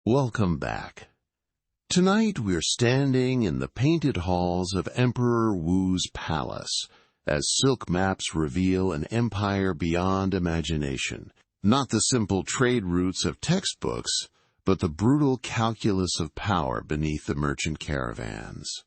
Welcome back. Tonight we're standing in the painted halls of Emperor Wu's palace, as silk maps reveal an empire beyond imagination. Not the simple trade routes of textbooks, but the brutal calculus of power beneath the merchant caravans.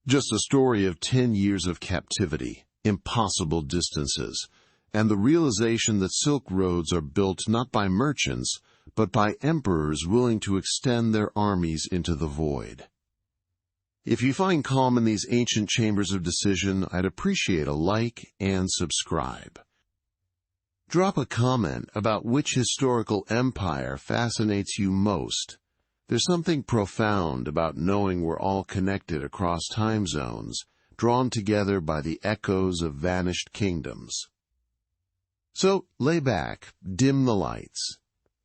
Just a story of 10 years of captivity, impossible distances, and the realization that silk roads are built not by merchants, but by emperors willing to extend their armies into the void. If you find calm in these ancient chambers of decision, I'd appreciate a like and subscribe. Drop a comment about which historical empire fascinates you most. There's something profound about knowing we're all connected across time zones, drawn together by the echoes of vanished kingdoms. So, lay back, dim the lights.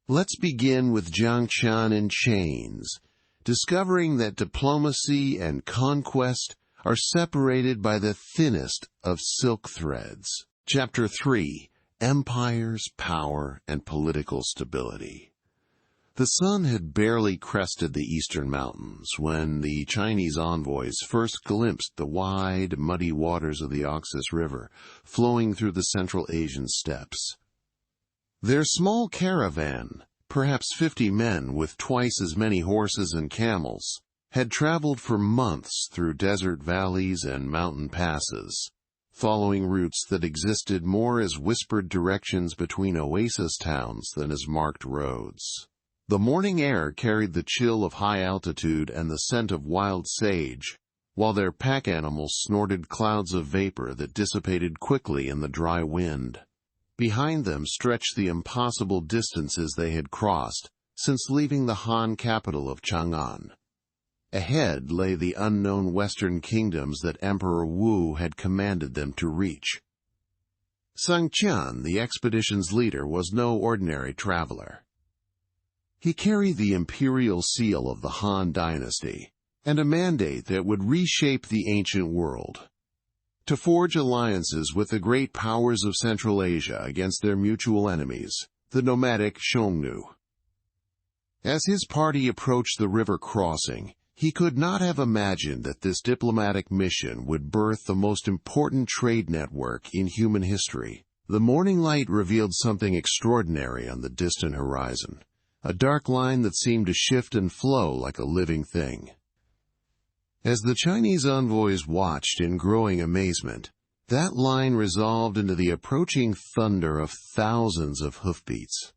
Let's begin with Jiang Qian in chains, discovering that diplomacy and conquest are separated by the thinnest of silk threads. Chapter 3. Empires, Power, and Political Stability. The sun had barely crested the eastern mountains when the Chinese envoys first glimpsed the wide, muddy waters of the Oxus River flowing through the Central Asian steppes. Their small caravan, perhaps 50 men with twice as many horses and camels, had traveled for months through desert valleys and mountain passes, following routes that existed more as whispered directions between oasis towns than as marked roads. The morning air carried the chill of high altitude and the scent of wild sage, while their pack animals snorted clouds of vapor that dissipated quickly in the dry wind. Behind them stretched the impossible distances they had crossed since leaving the Han capital of Chang'an. Ahead lay the unknown western kingdoms that Emperor Wu had commanded them to reach. Sang Qian, the expedition's leader, was no ordinary traveler. He carried the imperial seal of the Han dynasty, and a mandate that would reshape the ancient world, to forge alliances with the great powers of Central Asia against their mutual enemies, the nomadic Xiongnu. As his party approached the river crossing, he could not have imagined that this diplomatic mission would birth the most important trade network in human history. The morning light revealed something extraordinary on the distant horizon, a dark line that seemed to shift and flow like a living thing. As the Chinese envoys watched in growing amazement, that line resolved into the approaching thunder of thousands of hoofbeats.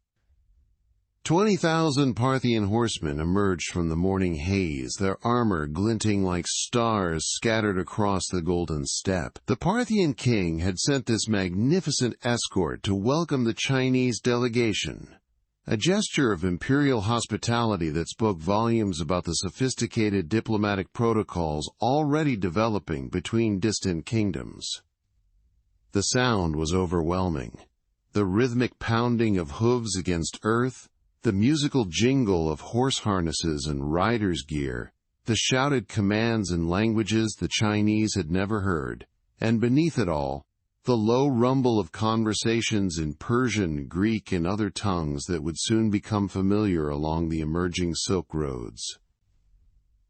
20,000 Parthian horsemen emerged from the morning haze, their armor glinting like stars scattered across the golden steppe. The Parthian king had sent this magnificent escort to welcome the Chinese delegation, a gesture of imperial hospitality that spoke volumes about the sophisticated diplomatic protocols already developing between distant kingdoms. The sound was overwhelming. The rhythmic pounding of hooves against earth, the musical jingle of horse harnesses and riders' gear, the shouted commands in languages the Chinese had never heard, and beneath it all, the low rumble of conversations in Persian, Greek, and other tongues that would soon become familiar along the emerging silk roads.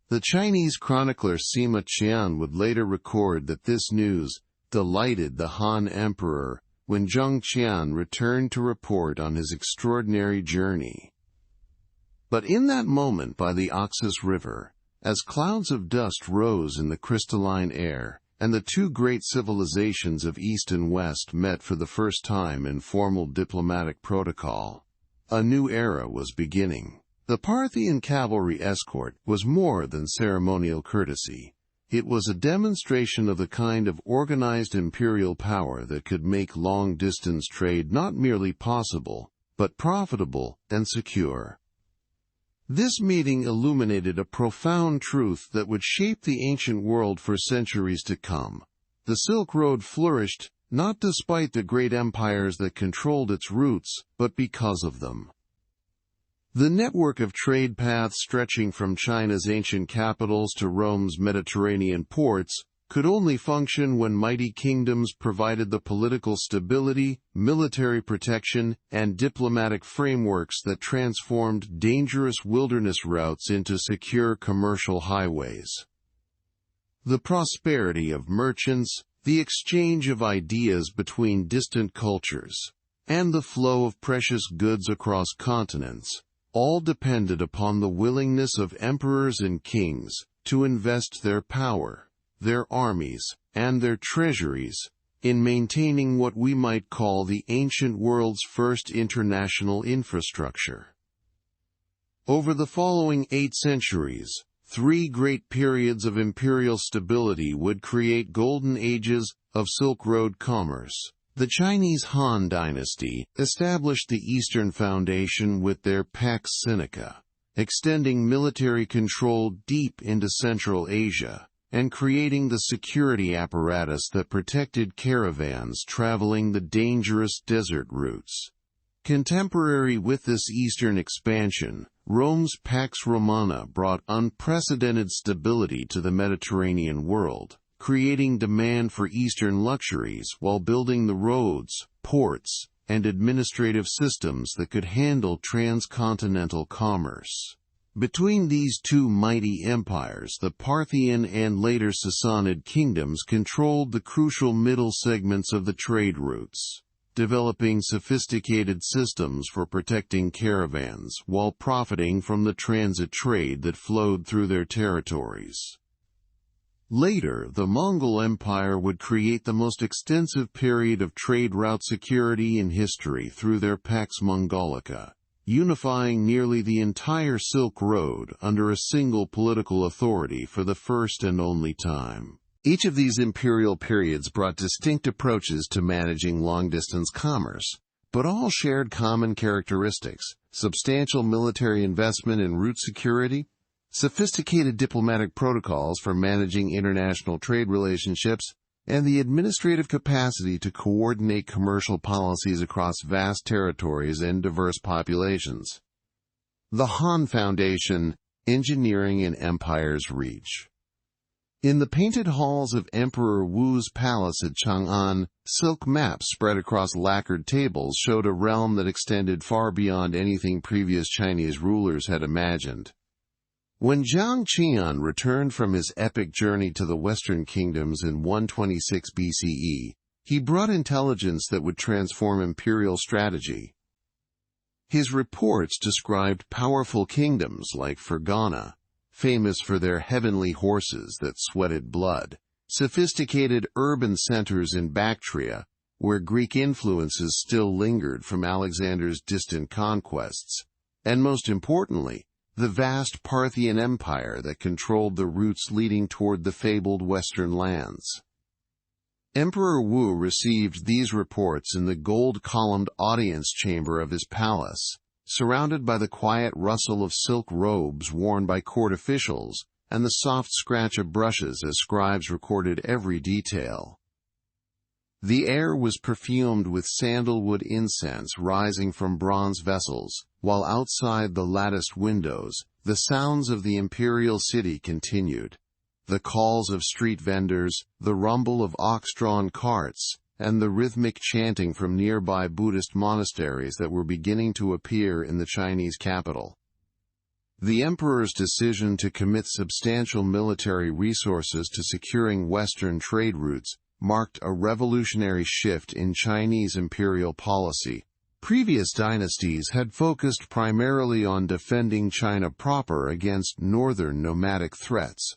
The Chinese chronicler Sima Qian would later record that this news delighted the Han emperor when Zheng Qian returned to report on his extraordinary journey. But in that moment by the Oxus River, as clouds of dust rose in the crystalline air, and the two great civilizations of East and West met for the first time in formal diplomatic protocol, a new era was beginning. The Parthian cavalry escort was more than ceremonial courtesy. It was a demonstration of the kind of organized imperial power that could make long-distance trade not merely possible, but profitable and secure. This meeting illuminated a profound truth that would shape the ancient world for centuries to come. The Silk Road flourished not despite the great empires that controlled its routes, but because of them. The network of trade paths stretching from China's ancient capitals to Rome's Mediterranean ports could only function when mighty kingdoms provided the political stability, military protection, and diplomatic frameworks that transformed dangerous wilderness routes into secure commercial highways. The prosperity of merchants, the exchange of ideas between distant cultures, and the flow of precious goods across continents, all depended upon the willingness of emperors and kings to invest their power, their armies, and their treasuries in maintaining what we might call the ancient world's first international infrastructure. Over the following 8 centuries, 3 great periods of imperial stability would create golden ages of Silk Road commerce. The Chinese Han dynasty established the Eastern Foundation with their Pax Sinica, extending military control deep into Central Asia, and creating the security apparatus that protected caravans traveling the dangerous desert routes. Contemporary with this eastern expansion, Rome's Pax Romana brought unprecedented stability to the Mediterranean world, creating demand for Eastern luxuries while building the roads, ports, and administrative systems that could handle transcontinental commerce. Between these two mighty empires, the Parthian and later Sassanid kingdoms controlled the crucial middle segments of the trade routes, developing sophisticated systems for protecting caravans while profiting from the transit trade that flowed through their territories. Later, the Mongol Empire would create the most extensive period of trade route security in history through their Pax Mongolica, unifying nearly the entire Silk Road under a single political authority for the first and only time. Each of these imperial periods brought distinct approaches to managing long-distance commerce, but all shared common characteristics: substantial military investment in route security, sophisticated diplomatic protocols for managing international trade relationships, and the administrative capacity to coordinate commercial policies across vast territories and diverse populations. The Han Foundation, Engineering an Empire's Reach. In the painted halls of Emperor Wu's palace at Chang'an, silk maps spread across lacquered tables showed a realm that extended far beyond anything previous Chinese rulers had imagined. When Jiang Qian returned from his epic journey to the Western kingdoms in 126 BCE, he brought intelligence that would transform imperial strategy. His reports described powerful kingdoms like Fergana, famous for their heavenly horses that sweated blood, sophisticated urban centers in Bactria, where Greek influences still lingered from Alexander's distant conquests, and most importantly, the vast Parthian Empire that controlled the routes leading toward the fabled Western lands. Emperor Wu received these reports in the gold-columned audience chamber of his palace, surrounded by the quiet rustle of silk robes worn by court officials and the soft scratch of brushes as scribes recorded every detail. The air was perfumed with sandalwood incense rising from bronze vessels, while outside the latticed windows, the sounds of the imperial city continued. The calls of street vendors, the rumble of ox-drawn carts, and the rhythmic chanting from nearby Buddhist monasteries that were beginning to appear in the Chinese capital. The emperor's decision to commit substantial military resources to securing Western trade routes marked a revolutionary shift in Chinese imperial policy. Previous dynasties had focused primarily on defending China proper against northern nomadic threats.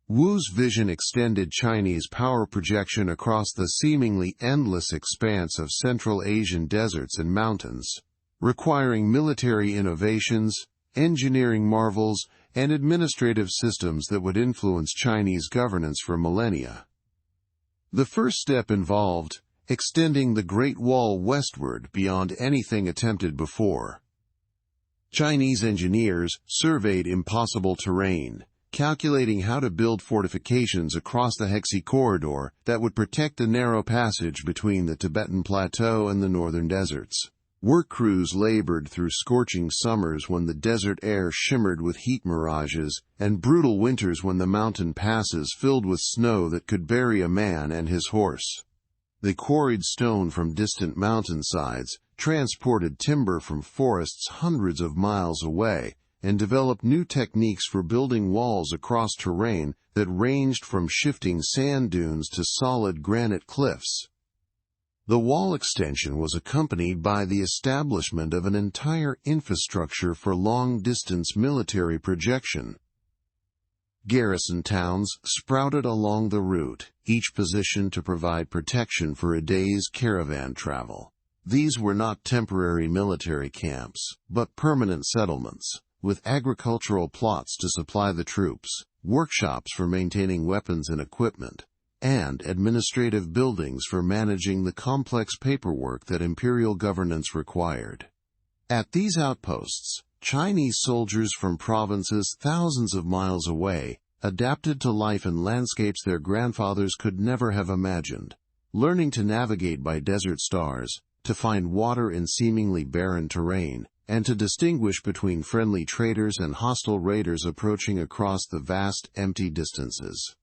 Wu's vision extended Chinese power projection across the seemingly endless expanse of Central Asian deserts and mountains, requiring military innovations, engineering marvels, and administrative systems that would influence Chinese governance for millennia. The first step involved extending the Great Wall westward beyond anything attempted before. Chinese engineers surveyed impossible terrain, calculating how to build fortifications across the Hexi corridor that would protect the narrow passage between the Tibetan Plateau and the northern deserts. Work crews labored through scorching summers when the desert air shimmered with heat mirages, and brutal winters when the mountain passes filled with snow that could bury a man and his horse. They quarried stone from distant mountainsides, transported timber from forests hundreds of miles away, and developed new techniques for building walls across terrain that ranged from shifting sand dunes to solid granite cliffs. The wall extension was accompanied by the establishment of an entire infrastructure for long-distance military projection. Garrison towns sprouted along the route, each positioned to provide protection for a day's caravan travel. These were not temporary military camps, but permanent settlements, with agricultural plots to supply the troops, workshops for maintaining weapons and equipment, and administrative buildings for managing the complex paperwork that imperial governance required. At these outposts, Chinese soldiers from provinces thousands of miles away adapted to life in landscapes their grandfathers could never have imagined, learning to navigate by desert stars, to find water in seemingly barren terrain, and to distinguish between friendly traders and hostile raiders approaching across the vast, empty distances.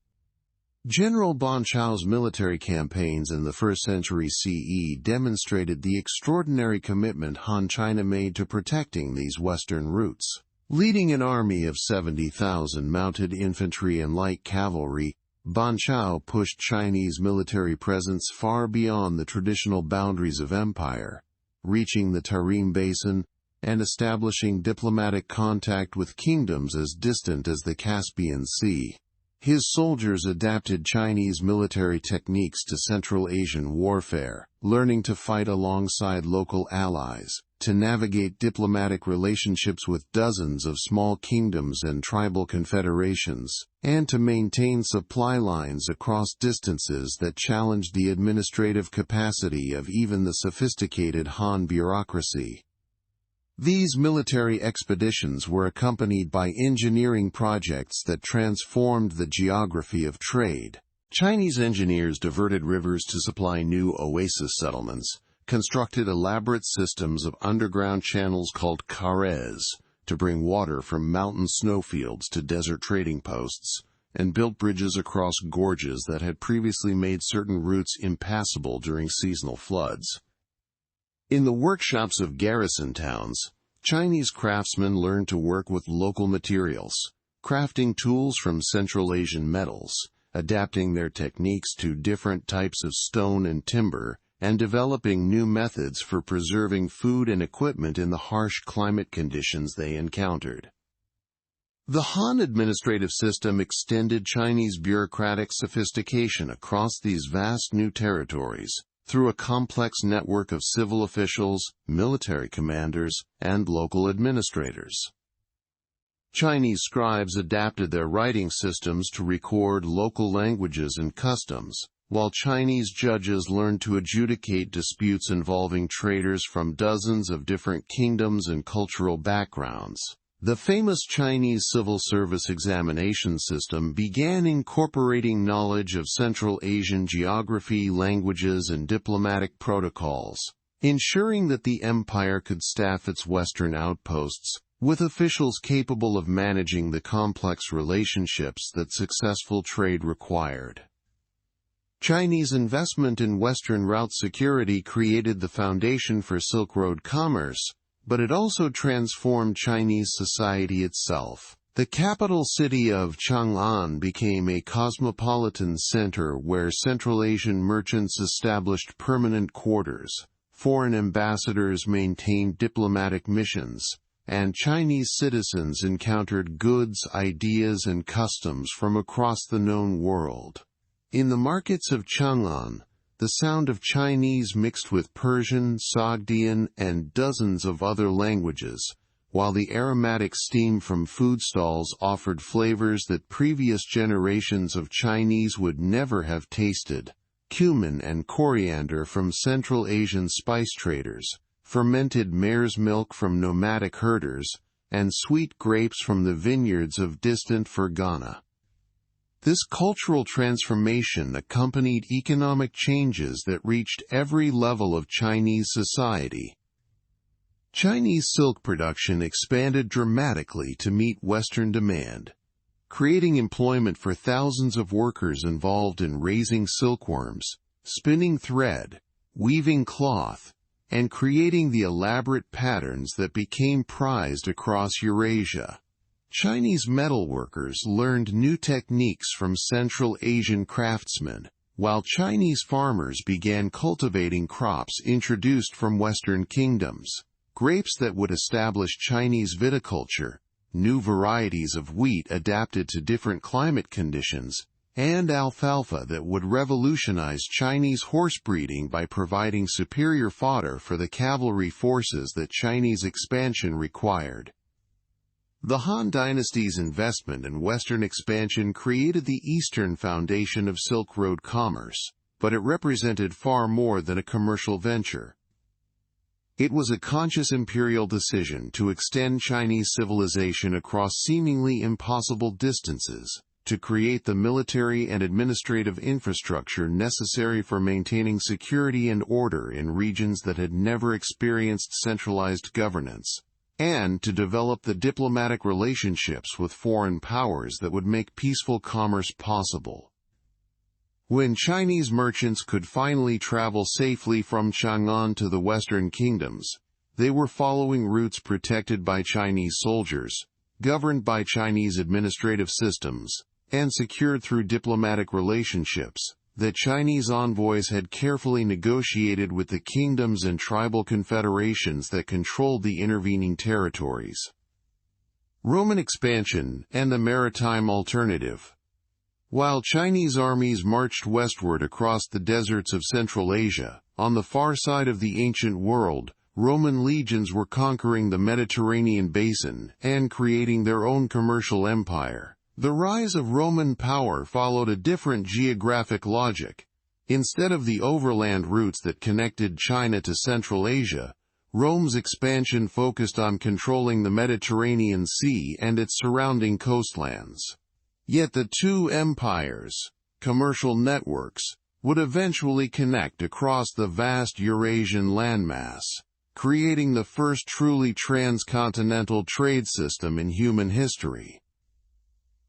General Ban Chao's military campaigns in the 1st century CE demonstrated the extraordinary commitment Han China made to protecting these western routes. Leading an army of 70,000 mounted infantry and light cavalry, Ban Chao pushed Chinese military presence far beyond the traditional boundaries of empire, reaching the Tarim Basin and establishing diplomatic contact with kingdoms as distant as the Caspian Sea. His soldiers adapted Chinese military techniques to Central Asian warfare, learning to fight alongside local allies, to navigate diplomatic relationships with dozens of small kingdoms and tribal confederations, and to maintain supply lines across distances that challenged the administrative capacity of even the sophisticated Han bureaucracy. These military expeditions were accompanied by engineering projects that transformed the geography of trade. Chinese engineers diverted rivers to supply new oasis settlements, constructed elaborate systems of underground channels called carrés to bring water from mountain snowfields to desert trading posts, and built bridges across gorges that had previously made certain routes impassable during seasonal floods. In the workshops of garrison towns, Chinese craftsmen learned to work with local materials, crafting tools from Central Asian metals, adapting their techniques to different types of stone and timber, and developing new methods for preserving food and equipment in the harsh climate conditions they encountered. The Han administrative system extended Chinese bureaucratic sophistication across these vast new territories, through a complex network of civil officials, military commanders, and local administrators. Chinese scribes adapted their writing systems to record local languages and customs, while Chinese judges learned to adjudicate disputes involving traders from dozens of different kingdoms and cultural backgrounds. The famous Chinese civil service examination system began incorporating knowledge of Central Asian geography, languages, and diplomatic protocols, ensuring that the empire could staff its western outposts with officials capable of managing the complex relationships that successful trade required. Chinese investment in Western route security created the foundation for Silk Road commerce, but it also transformed Chinese society itself. The capital city of Chang'an became a cosmopolitan center where Central Asian merchants established permanent quarters, foreign ambassadors maintained diplomatic missions, and Chinese citizens encountered goods, ideas, and customs from across the known world. In the markets of Chang'an, the sound of Chinese mixed with Persian, Sogdian, and dozens of other languages, while the aromatic steam from food stalls offered flavors that previous generations of Chinese would never have tasted. Cumin and coriander from Central Asian spice traders, fermented mare's milk from nomadic herders, and sweet grapes from the vineyards of distant Fergana. This cultural transformation accompanied economic changes that reached every level of Chinese society. Chinese silk production expanded dramatically to meet Western demand, creating employment for thousands of workers involved in raising silkworms, spinning thread, weaving cloth, and creating the elaborate patterns that became prized across Eurasia. Chinese metalworkers learned new techniques from Central Asian craftsmen, while Chinese farmers began cultivating crops introduced from Western kingdoms, grapes that would establish Chinese viticulture, new varieties of wheat adapted to different climate conditions, and alfalfa that would revolutionize Chinese horse breeding by providing superior fodder for the cavalry forces that Chinese expansion required. The Han Dynasty's investment in Western expansion created the Eastern foundation of Silk Road commerce, but it represented far more than a commercial venture. It was a conscious imperial decision to extend Chinese civilization across seemingly impossible distances, to create the military and administrative infrastructure necessary for maintaining security and order in regions that had never experienced centralized governance, and to develop the diplomatic relationships with foreign powers that would make peaceful commerce possible. When Chinese merchants could finally travel safely from Chang'an to the Western kingdoms, they were following routes protected by Chinese soldiers, governed by Chinese administrative systems, and secured through diplomatic relationships that Chinese envoys had carefully negotiated with the kingdoms and tribal confederations that controlled the intervening territories. Roman expansion and the maritime alternative. While Chinese armies marched westward across the deserts of Central Asia, on the far side of the ancient world, Roman legions were conquering the Mediterranean basin and creating their own commercial empire. The rise of Roman power followed a different geographic logic. Instead of the overland routes that connected China to Central Asia, Rome's expansion focused on controlling the Mediterranean Sea and its surrounding coastlands. Yet the two empires' commercial networks would eventually connect across the vast Eurasian landmass, creating the first truly transcontinental trade system in human history.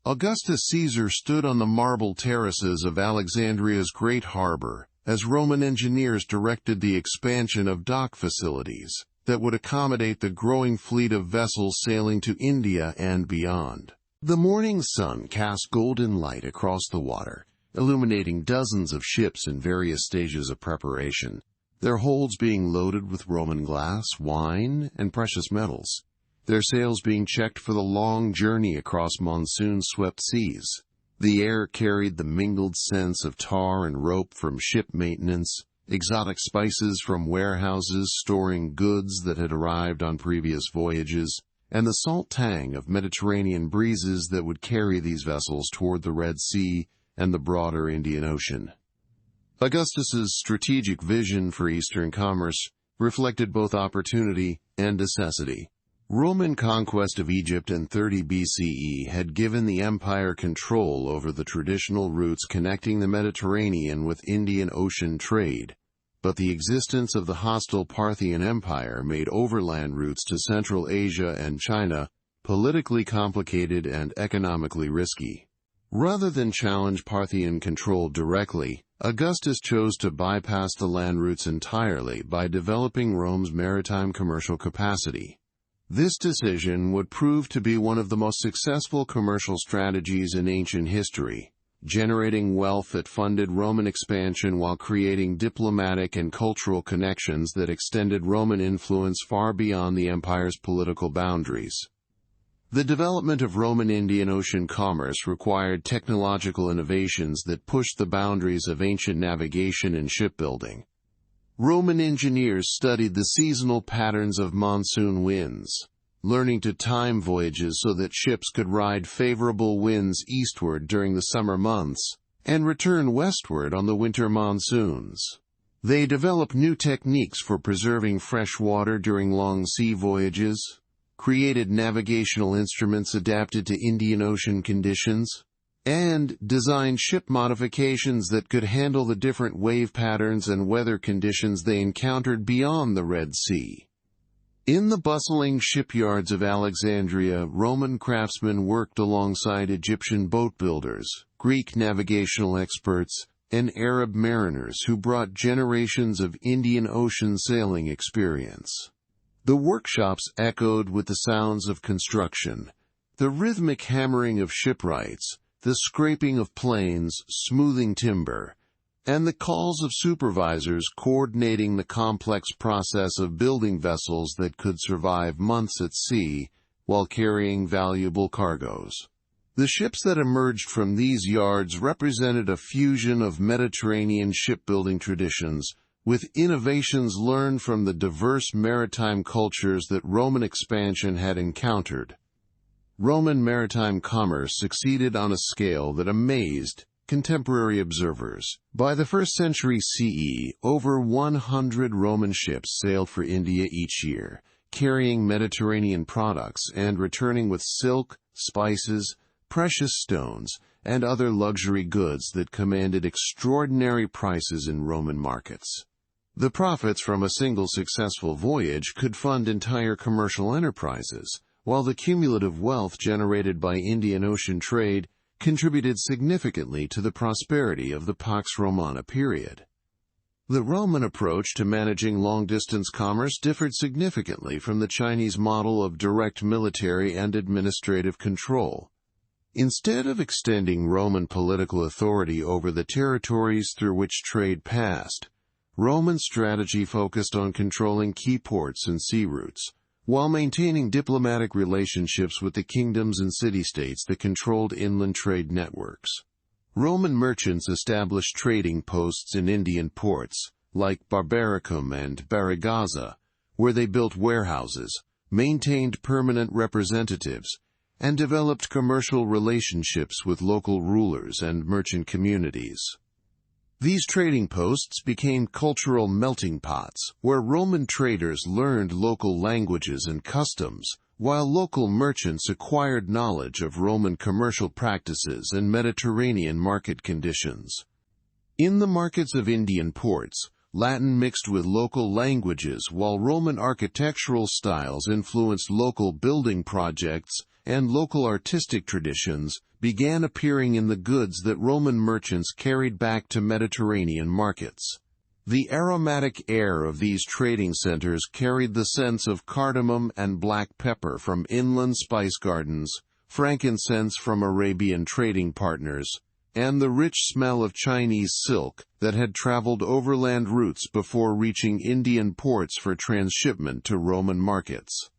Augustus Caesar stood on the marble terraces of Alexandria's great harbor as Roman engineers directed the expansion of dock facilities that would accommodate the growing fleet of vessels sailing to India and beyond. The morning sun cast golden light across the water, illuminating dozens of ships in various stages of preparation, their holds being loaded with Roman glass, wine, and precious metals, their sails being checked for the long journey across monsoon-swept seas. The air carried the mingled scents of tar and rope from ship maintenance, exotic spices from warehouses storing goods that had arrived on previous voyages, and the salt tang of Mediterranean breezes that would carry these vessels toward the Red Sea and the broader Indian Ocean. Augustus's strategic vision for Eastern commerce reflected both opportunity and necessity. Roman conquest of Egypt in 30 BCE had given the empire control over the traditional routes connecting the Mediterranean with Indian Ocean trade, but the existence of the hostile Parthian Empire made overland routes to Central Asia and China politically complicated and economically risky. Rather than challenge Parthian control directly, Augustus chose to bypass the land routes entirely by developing Rome's maritime commercial capacity. This decision would prove to be one of the most successful commercial strategies in ancient history, generating wealth that funded Roman expansion while creating diplomatic and cultural connections that extended Roman influence far beyond the empire's political boundaries. The development of Roman Indian Ocean commerce required technological innovations that pushed the boundaries of ancient navigation and shipbuilding. Roman engineers studied the seasonal patterns of monsoon winds, learning to time voyages so that ships could ride favorable winds eastward during the summer months and return westward on the winter monsoons. They developed new techniques for preserving fresh water during long sea voyages, created navigational instruments adapted to Indian Ocean conditions, and designed ship modifications that could handle the different wave patterns and weather conditions they encountered beyond the Red Sea. In the bustling shipyards of Alexandria, Roman craftsmen worked alongside Egyptian boat builders, Greek navigational experts, and Arab mariners who brought generations of Indian Ocean sailing experience. The workshops echoed with the sounds of construction, the rhythmic hammering of shipwrights, the scraping of planes, smoothing timber, and the calls of supervisors coordinating the complex process of building vessels that could survive months at sea while carrying valuable cargoes. The ships that emerged from these yards represented a fusion of Mediterranean shipbuilding traditions with innovations learned from the diverse maritime cultures that Roman expansion had encountered. Roman maritime commerce succeeded on a scale that amazed contemporary observers. By the 1st century CE, over 100 Roman ships sailed for India each year, carrying Mediterranean products and returning with silk, spices, precious stones, and other luxury goods that commanded extraordinary prices in Roman markets. The profits from a single successful voyage could fund entire commercial enterprises, while the cumulative wealth generated by Indian Ocean trade contributed significantly to the prosperity of the Pax Romana period. The Roman approach to managing long-distance commerce differed significantly from the Chinese model of direct military and administrative control. Instead of extending Roman political authority over the territories through which trade passed, Roman strategy focused on controlling key ports and sea routes, while maintaining diplomatic relationships with the kingdoms and city-states that controlled inland trade networks. Roman merchants established trading posts in Indian ports, like Barbaricum and Barragazza, where they built warehouses, maintained permanent representatives, and developed commercial relationships with local rulers and merchant communities. These trading posts became cultural melting pots, where Roman traders learned local languages and customs, while local merchants acquired knowledge of Roman commercial practices and Mediterranean market conditions. In the markets of Indian ports, Latin mixed with local languages, while Roman architectural styles influenced local building projects and local artistic traditions began appearing in the goods that Roman merchants carried back to Mediterranean markets. The aromatic air of these trading centers carried the scents of cardamom and black pepper from inland spice gardens, frankincense from Arabian trading partners, and the rich smell of Chinese silk that had traveled overland routes before reaching Indian ports for transshipment to Roman markets.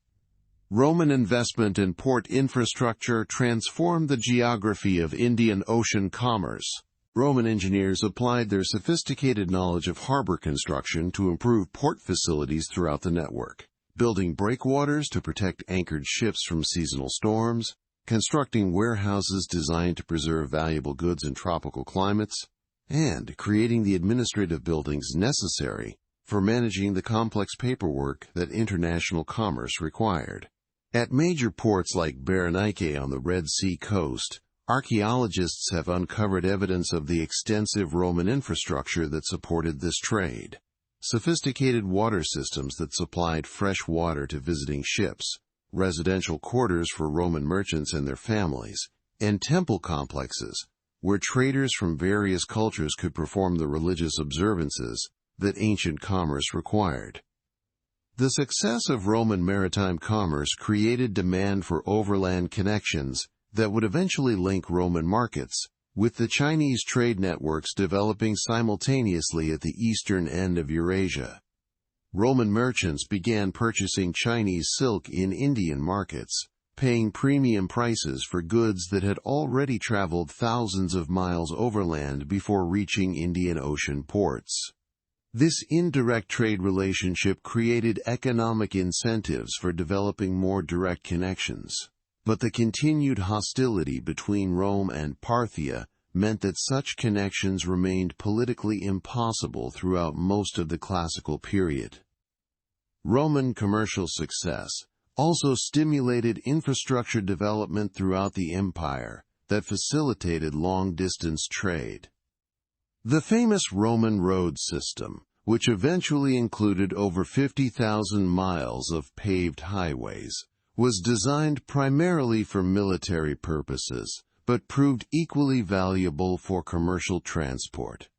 Roman investment in port infrastructure transformed the geography of Indian Ocean commerce. Roman engineers applied their sophisticated knowledge of harbor construction to improve port facilities throughout the network, building breakwaters to protect anchored ships from seasonal storms, constructing warehouses designed to preserve valuable goods in tropical climates, and creating the administrative buildings necessary for managing the complex paperwork that international commerce required. At major ports like Berenike on the Red Sea coast, archaeologists have uncovered evidence of the extensive Roman infrastructure that supported this trade. Sophisticated water systems that supplied fresh water to visiting ships, residential quarters for Roman merchants and their families, and temple complexes, where traders from various cultures could perform the religious observances that ancient commerce required. The success of Roman maritime commerce created demand for overland connections that would eventually link Roman markets, with the Chinese trade networks developing simultaneously at the eastern end of Eurasia. Roman merchants began purchasing Chinese silk in Indian markets, paying premium prices for goods that had already traveled thousands of miles overland before reaching Indian Ocean ports. This indirect trade relationship created economic incentives for developing more direct connections, but the continued hostility between Rome and Parthia meant that such connections remained politically impossible throughout most of the classical period. Roman commercial success also stimulated infrastructure development throughout the empire that facilitated long-distance trade. The famous Roman road system, which eventually included over 50,000 miles of paved highways, was designed primarily for military purposes, but proved equally valuable for commercial transport.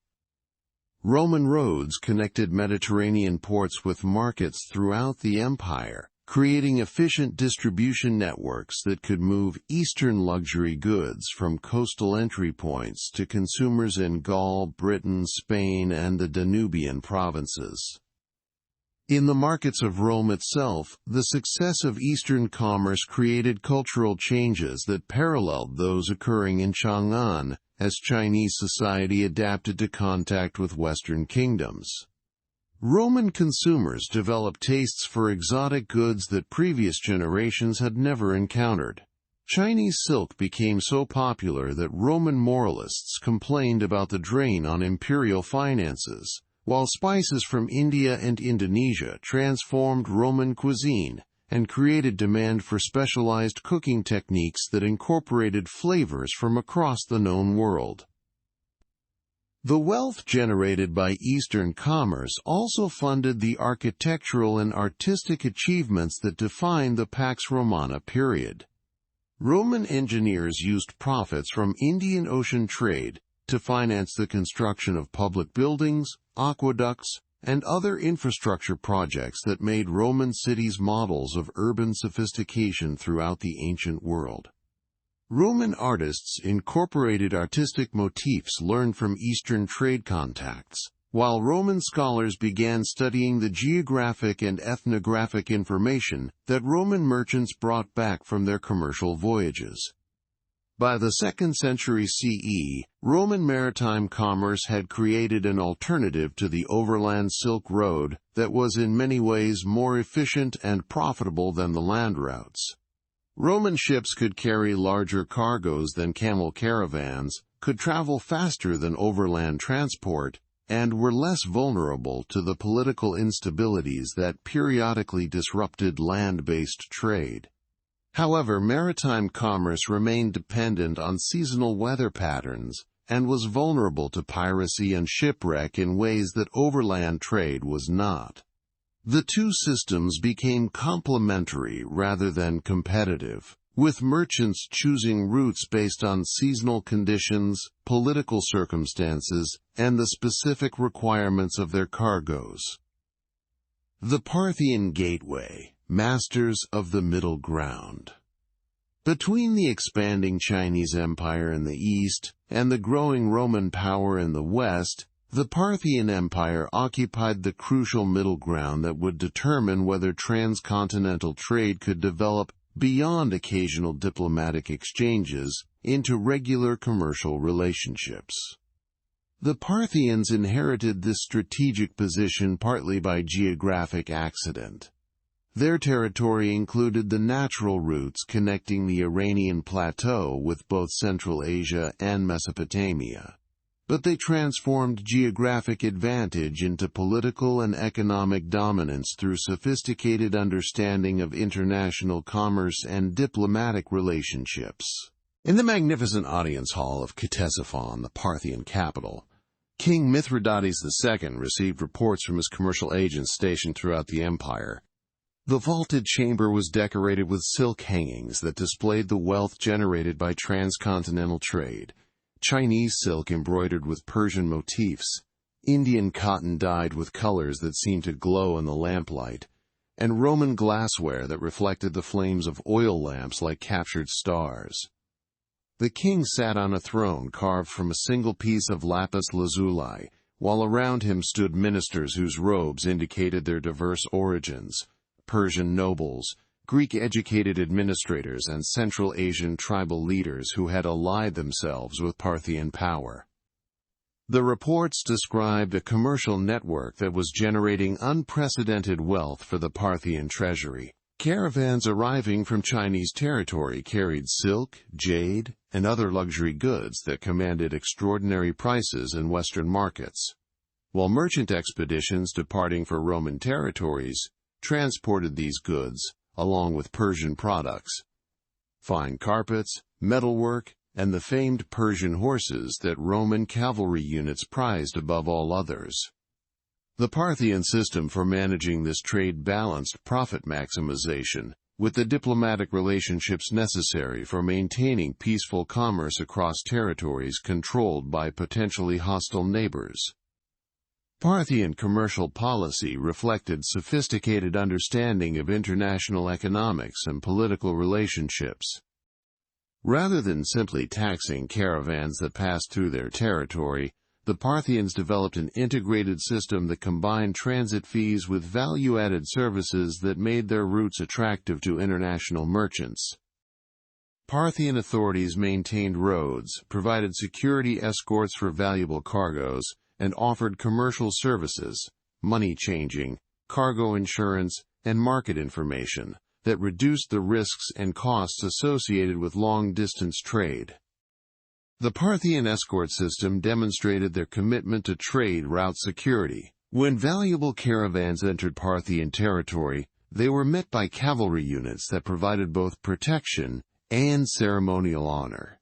Roman roads connected Mediterranean ports with markets throughout the empire, creating efficient distribution networks that could move Eastern luxury goods from coastal entry points to consumers in Gaul, Britain, Spain, and the Danubian provinces. In the markets of Rome itself, the success of Eastern commerce created cultural changes that paralleled those occurring in Chang'an, as Chinese society adapted to contact with Western kingdoms. Roman consumers developed tastes for exotic goods that previous generations had never encountered. Chinese silk became so popular that Roman moralists complained about the drain on imperial finances, while spices from India and Indonesia transformed Roman cuisine and created demand for specialized cooking techniques that incorporated flavors from across the known world. The wealth generated by Eastern commerce also funded the architectural and artistic achievements that defined the Pax Romana period. Roman engineers used profits from Indian Ocean trade to finance the construction of public buildings, aqueducts, and other infrastructure projects that made Roman cities models of urban sophistication throughout the ancient world. Roman artists incorporated artistic motifs learned from Eastern trade contacts, while Roman scholars began studying the geographic and ethnographic information that Roman merchants brought back from their commercial voyages. By the 2nd century CE, Roman maritime commerce had created an alternative to the overland Silk Road that was in many ways more efficient and profitable than the land routes. Roman ships could carry larger cargoes than camel caravans, could travel faster than overland transport, and were less vulnerable to the political instabilities that periodically disrupted land-based trade. However, maritime commerce remained dependent on seasonal weather patterns and was vulnerable to piracy and shipwreck in ways that overland trade was not. The two systems became complementary rather than competitive, with merchants choosing routes based on seasonal conditions, political circumstances, and the specific requirements of their cargoes. The Parthian Gateway, masters of the middle ground. Between the expanding Chinese Empire in the east and the growing Roman power in the west, the Parthian Empire occupied the crucial middle ground that would determine whether transcontinental trade could develop beyond occasional diplomatic exchanges into regular commercial relationships. The Parthians inherited this strategic position partly by geographic accident. Their territory included the natural routes connecting the Iranian plateau with both Central Asia and Mesopotamia. But they transformed geographic advantage into political and economic dominance through sophisticated understanding of international commerce and diplomatic relationships. In the magnificent audience hall of Ctesiphon, the Parthian capital, King Mithridates II received reports from his commercial agents stationed throughout the empire. The vaulted chamber was decorated with silk hangings that displayed the wealth generated by transcontinental trade. Chinese silk embroidered with Persian motifs, Indian cotton dyed with colors that seemed to glow in the lamplight, and Roman glassware that reflected the flames of oil lamps like captured stars. The king sat on a throne carved from a single piece of lapis lazuli, while around him stood ministers whose robes indicated their diverse origins: Persian nobles, Greek-educated administrators, and Central Asian tribal leaders who had allied themselves with Parthian power. The reports described a commercial network that was generating unprecedented wealth for the Parthian treasury. Caravans arriving from Chinese territory carried silk, jade, and other luxury goods that commanded extraordinary prices in Western markets, while merchant expeditions departing for Roman territories transported these goods, along with Persian products, fine carpets, metalwork, and the famed Persian horses that Roman cavalry units prized above all others. The Parthian system for managing this trade balanced profit maximization with the diplomatic relationships necessary for maintaining peaceful commerce across territories controlled by potentially hostile neighbors. Parthian commercial policy reflected sophisticated understanding of international economics and political relationships. Rather than simply taxing caravans that passed through their territory, the Parthians developed an integrated system that combined transit fees with value-added services that made their routes attractive to international merchants. Parthian authorities maintained roads, provided security escorts for valuable cargoes, and offered commercial services, money changing, cargo insurance, and market information that reduced the risks and costs associated with long-distance trade. The Parthian escort system demonstrated their commitment to trade route security. When valuable caravans entered Parthian territory, they were met by cavalry units that provided both protection and ceremonial honor.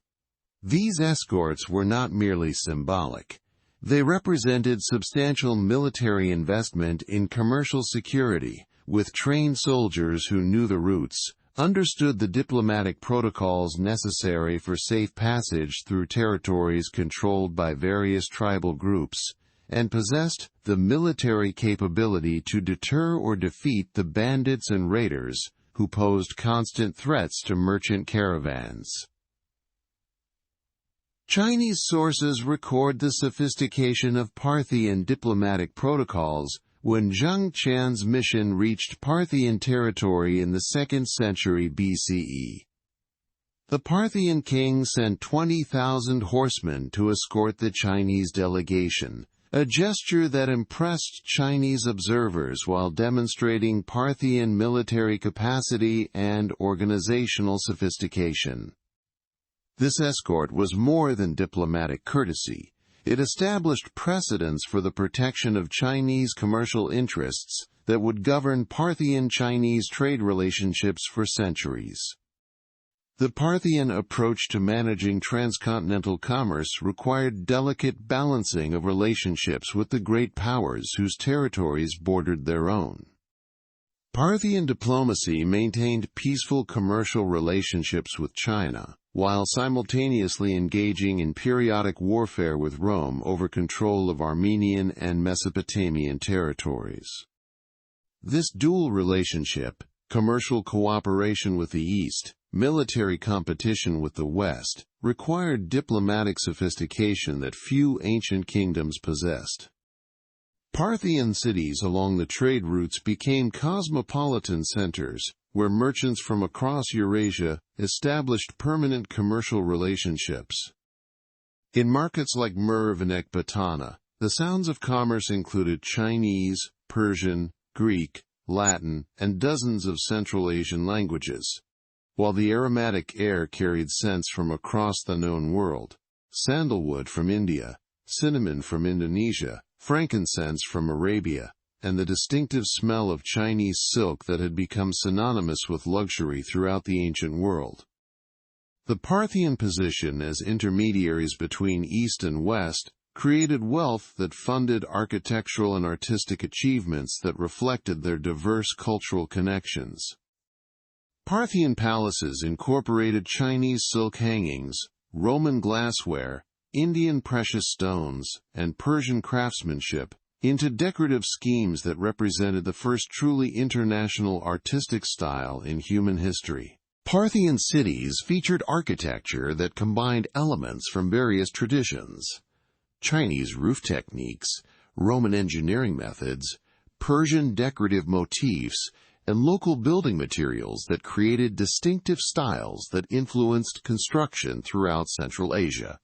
These escorts were not merely symbolic. They represented substantial military investment in commercial security, with trained soldiers who knew the routes, understood the diplomatic protocols necessary for safe passage through territories controlled by various tribal groups, and possessed the military capability to deter or defeat the bandits and raiders who posed constant threats to merchant caravans. Chinese sources record the sophistication of Parthian diplomatic protocols when Zheng Qian's mission reached Parthian territory in the 2nd century BCE. The Parthian king sent 20,000 horsemen to escort the Chinese delegation, a gesture that impressed Chinese observers while demonstrating Parthian military capacity and organizational sophistication. This escort was more than diplomatic courtesy. It established precedents for the protection of Chinese commercial interests that would govern Parthian-Chinese trade relationships for centuries. The Parthian approach to managing transcontinental commerce required delicate balancing of relationships with the great powers whose territories bordered their own. Parthian diplomacy maintained peaceful commercial relationships with China, while simultaneously engaging in periodic warfare with Rome over control of Armenian and Mesopotamian territories. This dual relationship, commercial cooperation with the East, military competition with the West, required diplomatic sophistication that few ancient kingdoms possessed. Parthian cities along the trade routes became cosmopolitan centers, where merchants from across Eurasia established permanent commercial relationships. In markets like Merv and Ecbatana, the sounds of commerce included Chinese, Persian, Greek, Latin, and dozens of Central Asian languages, while the aromatic air carried scents from across the known world: sandalwood from India, cinnamon from Indonesia, frankincense from Arabia, and the distinctive smell of Chinese silk that had become synonymous with luxury throughout the ancient world. The Parthian position as intermediaries between East and West created wealth that funded architectural and artistic achievements that reflected their diverse cultural connections. Parthian palaces incorporated Chinese silk hangings, Roman glassware, Indian precious stones, and Persian craftsmanship into decorative schemes that represented the first truly international artistic style in human history. Parthian cities featured architecture that combined elements from various traditions: Chinese roof techniques, Roman engineering methods, Persian decorative motifs, and local building materials that created distinctive styles that influenced construction throughout Central Asia.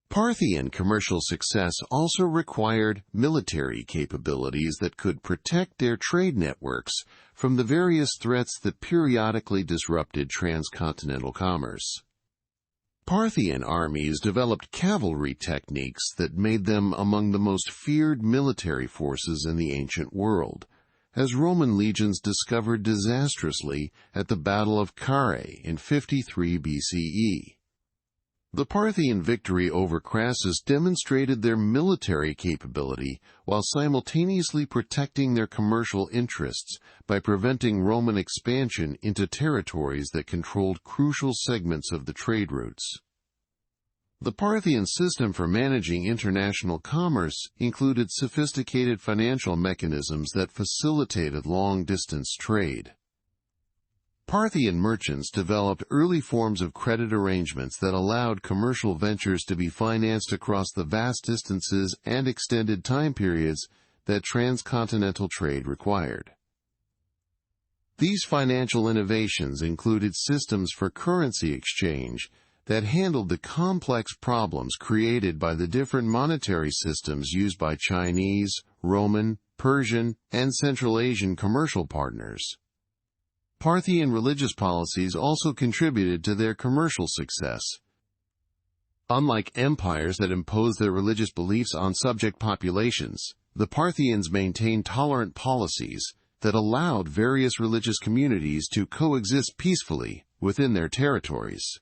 Parthian commercial success also required military capabilities that could protect their trade networks from the various threats that periodically disrupted transcontinental commerce. Parthian armies developed cavalry techniques that made them among the most feared military forces in the ancient world, as Roman legions discovered disastrously at the Battle of Carrhae in 53 BCE. The Parthian victory over Crassus demonstrated their military capability while simultaneously protecting their commercial interests by preventing Roman expansion into territories that controlled crucial segments of the trade routes. The Parthian system for managing international commerce included sophisticated financial mechanisms that facilitated long-distance trade. Parthian merchants developed early forms of credit arrangements that allowed commercial ventures to be financed across the vast distances and extended time periods that transcontinental trade required. These financial innovations included systems for currency exchange that handled the complex problems created by the different monetary systems used by Chinese, Roman, Persian, and Central Asian commercial partners. Parthian religious policies also contributed to their commercial success. Unlike empires that imposed their religious beliefs on subject populations, the Parthians maintained tolerant policies that allowed various religious communities to coexist peacefully within their territories.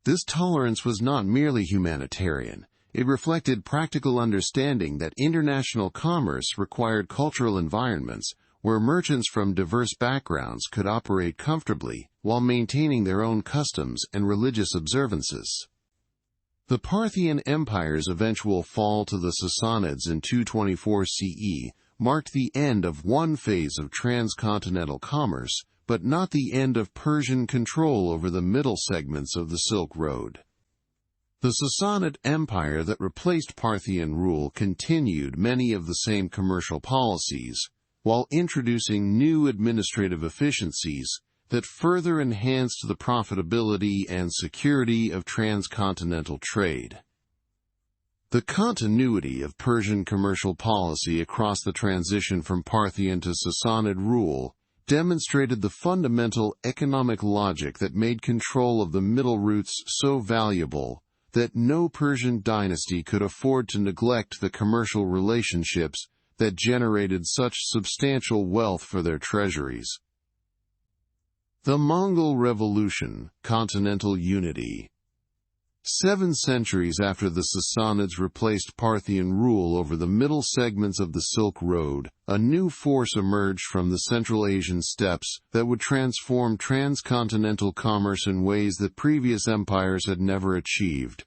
This tolerance was not merely humanitarian. It reflected practical understanding that international commerce required cultural environments where merchants from diverse backgrounds could operate comfortably while maintaining their own customs and religious observances. The Parthian Empire's eventual fall to the Sassanids in 224 CE marked the end of one phase of transcontinental commerce, but not the end of Persian control over the middle segments of the Silk Road. The Sassanid Empire that replaced Parthian rule continued many of the same commercial policies, while introducing new administrative efficiencies that further enhanced the profitability and security of transcontinental trade. The continuity of Persian commercial policy across the transition from Parthian to Sassanid rule demonstrated the fundamental economic logic that made control of the middle routes so valuable that no Persian dynasty could afford to neglect the commercial relationships that generated such substantial wealth for their treasuries. The Mongol Revolution, Continental Unity. 7 centuries after the Sassanids replaced Parthian rule over the middle segments of the Silk Road, a new force emerged from the Central Asian steppes that would transform transcontinental commerce in ways that previous empires had never achieved.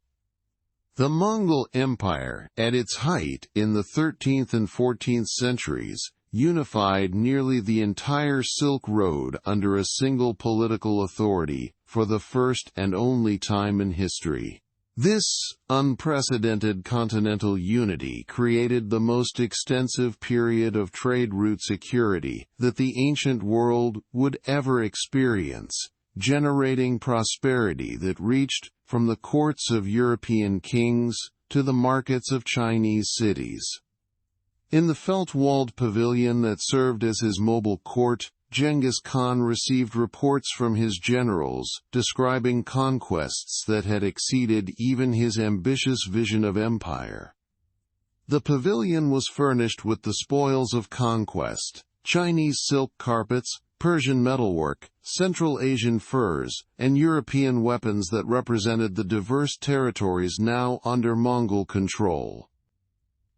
The Mongol Empire, at its height in the 13th and 14th centuries, unified nearly the entire Silk Road under a single political authority for the first and only time in history. This unprecedented continental unity created the most extensive period of trade route security that the ancient world would ever experience, generating prosperity that reached from the courts of European kings to the markets of Chinese cities. In the felt-walled pavilion that served as his mobile court, Genghis Khan received reports from his generals describing conquests that had exceeded even his ambitious vision of empire. The pavilion was furnished with the spoils of conquest: Chinese silk carpets, Persian metalwork, Central Asian furs, and European weapons that represented the diverse territories now under Mongol control.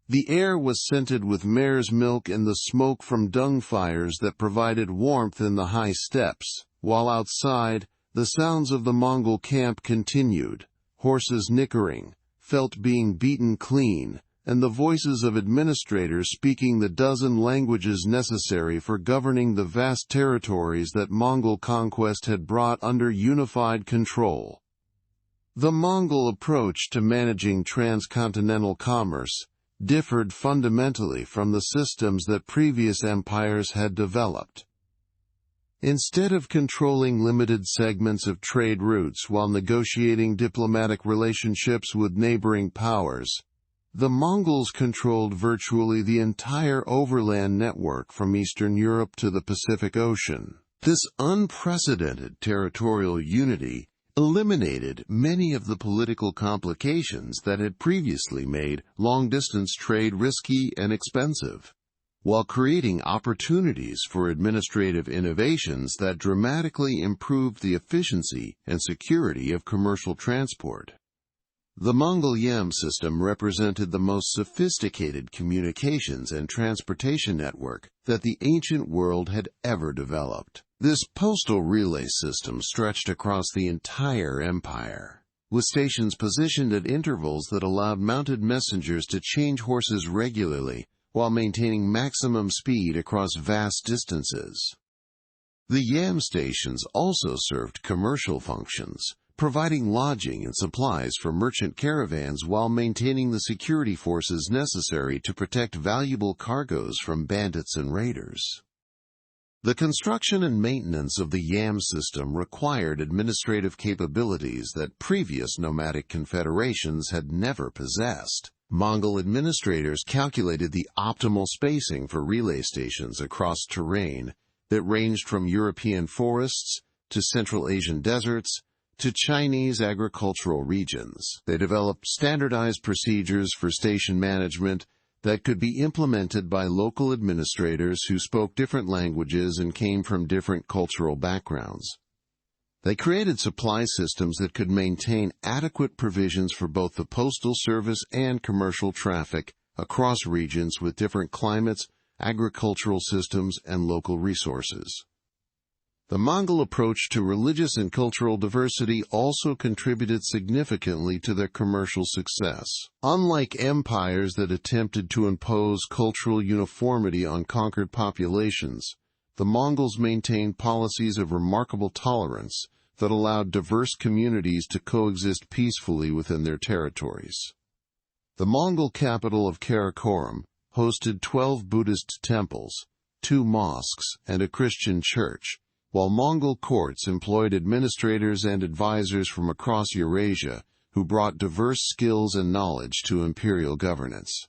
The air was scented with mare's milk and the smoke from dung fires that provided warmth in the high steppes, while outside, the sounds of the Mongol camp continued: horses nickering, felt being beaten clean, and the voices of administrators speaking the dozen languages necessary for governing the vast territories that Mongol conquest had brought under unified control. The Mongol approach to managing transcontinental commerce differed fundamentally from the systems that previous empires had developed. Instead of controlling limited segments of trade routes while negotiating diplomatic relationships with neighboring powers, the Mongols controlled virtually the entire overland network from Eastern Europe to the Pacific Ocean. This unprecedented territorial unity eliminated many of the political complications that had previously made long-distance trade risky and expensive. while creating opportunities for administrative innovations that dramatically improved the efficiency and security of commercial transport. The Mongol Yam system represented the most sophisticated communications and transportation network that the ancient world had ever developed. This postal relay system stretched across the entire empire, with stations positioned at intervals that allowed mounted messengers to change horses regularly while maintaining maximum speed across vast distances. The Yam stations also served commercial functions, providing lodging and supplies for merchant caravans while maintaining the security forces necessary to protect valuable cargoes from bandits and raiders. The construction and maintenance of the Yam system required administrative capabilities that previous nomadic confederations had never possessed. Mongol administrators calculated the optimal spacing for relay stations across terrain that ranged from European forests to Central Asian deserts to Chinese agricultural regions. They developed standardized procedures for station management that could be implemented by local administrators who spoke different languages and came from different cultural backgrounds. They created supply systems that could maintain adequate provisions for both the postal service and commercial traffic across regions with different climates, agricultural systems, and local resources. The Mongol approach to religious and cultural diversity also contributed significantly to their commercial success. Unlike empires that attempted to impose cultural uniformity on conquered populations, the Mongols maintained policies of remarkable tolerance that allowed diverse communities to coexist peacefully within their territories. The Mongol capital of Karakorum hosted 12 Buddhist temples, 2 mosques, and a Christian church, while Mongol courts employed administrators and advisors from across Eurasia who brought diverse skills and knowledge to imperial governance.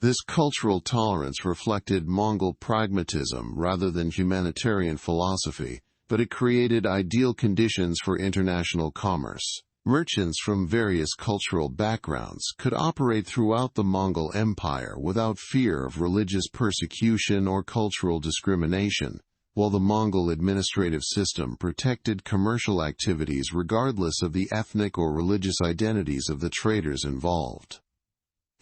This cultural tolerance reflected Mongol pragmatism rather than humanitarian philosophy, but it created ideal conditions for international commerce. Merchants from various cultural backgrounds could operate throughout the Mongol Empire without fear of religious persecution or cultural discrimination, while the Mongol administrative system protected commercial activities regardless of the ethnic or religious identities of the traders involved.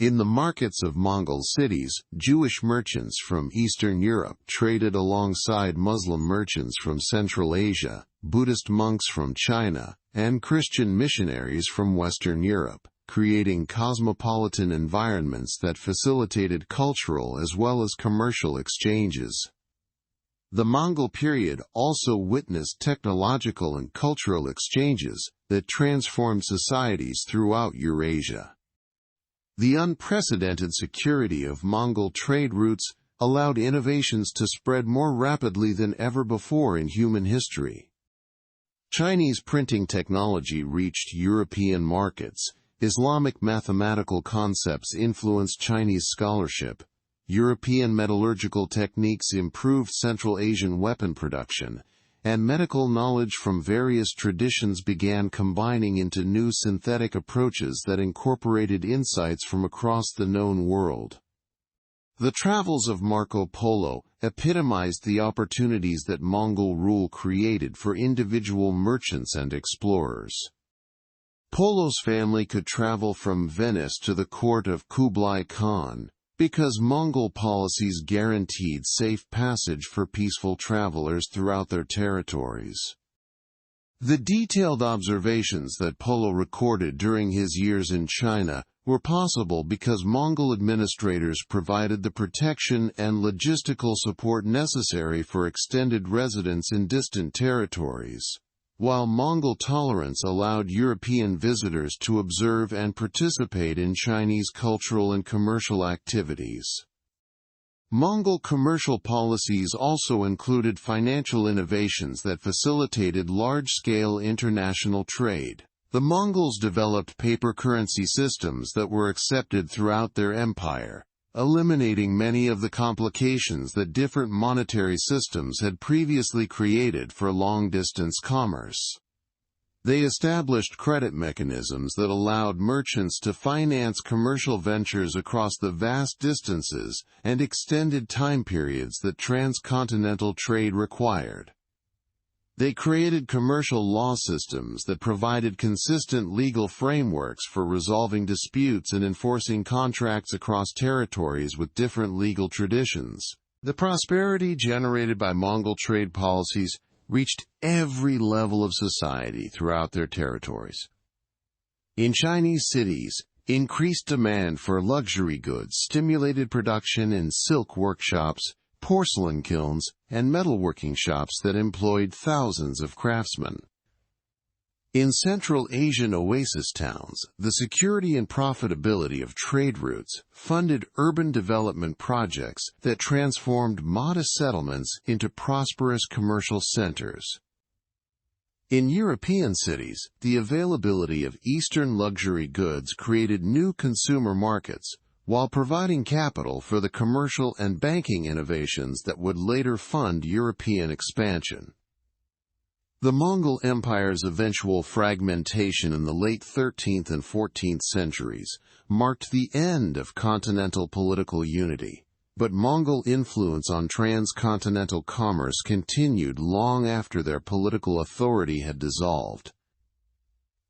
In the markets of Mongol cities, Jewish merchants from Eastern Europe traded alongside Muslim merchants from Central Asia, Buddhist monks from China, and Christian missionaries from Western Europe, creating cosmopolitan environments that facilitated cultural as well as commercial exchanges. The Mongol period also witnessed technological and cultural exchanges that transformed societies throughout Eurasia. The unprecedented security of Mongol trade routes allowed innovations to spread more rapidly than ever before in human history. Chinese printing technology reached European markets, Islamic mathematical concepts influenced Chinese scholarship, European metallurgical techniques improved Central Asian weapon production, and medical knowledge from various traditions began combining into new synthetic approaches that incorporated insights from across the known world. The travels of Marco Polo epitomized the opportunities that Mongol rule created for individual merchants and explorers. Polo's family could travel from Venice to the court of Kublai Khan, because Mongol policies guaranteed safe passage for peaceful travelers throughout their territories. The detailed observations that Polo recorded during his years in China were possible because Mongol administrators provided the protection and logistical support necessary for extended residence in distant territories, while Mongol tolerance allowed European visitors to observe and participate in Chinese cultural and commercial activities. Mongol commercial policies also included financial innovations that facilitated large-scale international trade. The Mongols developed paper currency systems that were accepted throughout their empire, eliminating many of the complications that different monetary systems had previously created for long-distance commerce. They established credit mechanisms that allowed merchants to finance commercial ventures across the vast distances and extended time periods that transcontinental trade required. They created commercial law systems that provided consistent legal frameworks for resolving disputes and enforcing contracts across territories with different legal traditions. The prosperity generated by Mongol trade policies reached every level of society throughout their territories. In Chinese cities, increased demand for luxury goods stimulated production in silk workshops, porcelain kilns, and metalworking shops that employed thousands of craftsmen. In Central Asian oasis towns, the security and profitability of trade routes funded urban development projects that transformed modest settlements into prosperous commercial centers. In European cities, the availability of Eastern luxury goods created new consumer markets, while providing capital for the commercial and banking innovations that would later fund European expansion. The Mongol Empire's eventual fragmentation in the late 13th and 14th centuries marked the end of continental political unity, but Mongol influence on transcontinental commerce continued long after their political authority had dissolved.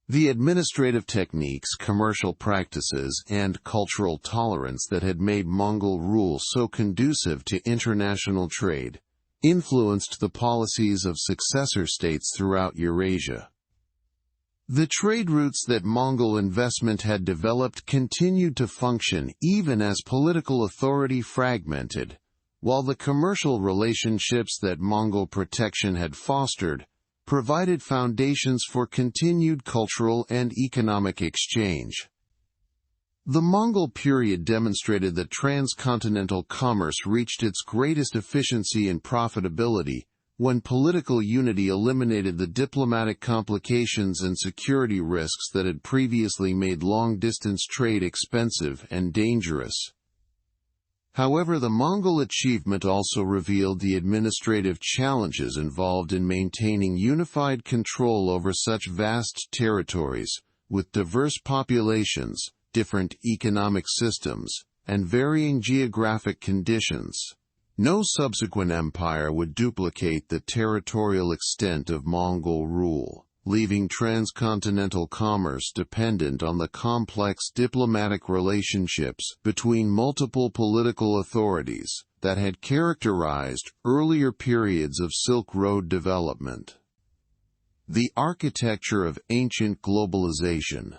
The administrative techniques, commercial practices, and cultural tolerance that had made Mongol rule so conducive to international trade influenced the policies of successor states throughout Eurasia. The trade routes that Mongol investment had developed continued to function even as political authority fragmented, while the commercial relationships that Mongol protection had fostered provided foundations for continued cultural and economic exchange. The Mongol period demonstrated that transcontinental commerce reached its greatest efficiency and profitability when political unity eliminated the diplomatic complications and security risks that had previously made long-distance trade expensive and dangerous. However, the Mongol achievement also revealed the administrative challenges involved in maintaining unified control over such vast territories, with diverse populations, different economic systems, and varying geographic conditions. No subsequent empire would duplicate the territorial extent of Mongol rule, leaving transcontinental commerce dependent on the complex diplomatic relationships between multiple political authorities that had characterized earlier periods of Silk Road development. The architecture of ancient globalization.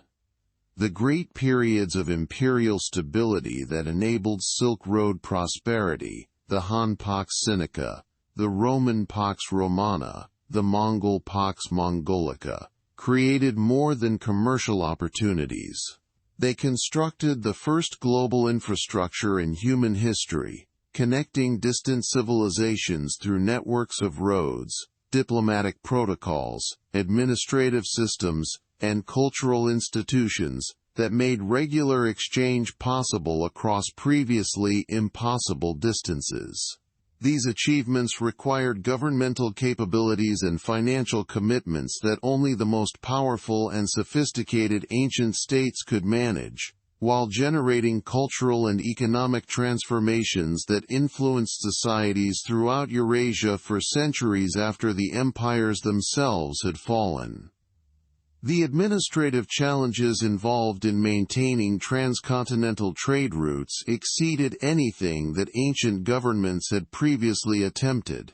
The great periods of imperial stability that enabled Silk Road prosperity, the Han Pax Sinica, the Roman Pax Romana, the Mongol Pax Mongolica, created more than commercial opportunities. They constructed the first global infrastructure in human history, connecting distant civilizations through networks of roads, diplomatic protocols, administrative systems, and cultural institutions that made regular exchange possible across previously impossible distances. These achievements required governmental capabilities and financial commitments that only the most powerful and sophisticated ancient states could manage, while generating cultural and economic transformations that influenced societies throughout Eurasia for centuries after the empires themselves had fallen. The administrative challenges involved in maintaining transcontinental trade routes exceeded anything that ancient governments had previously attempted.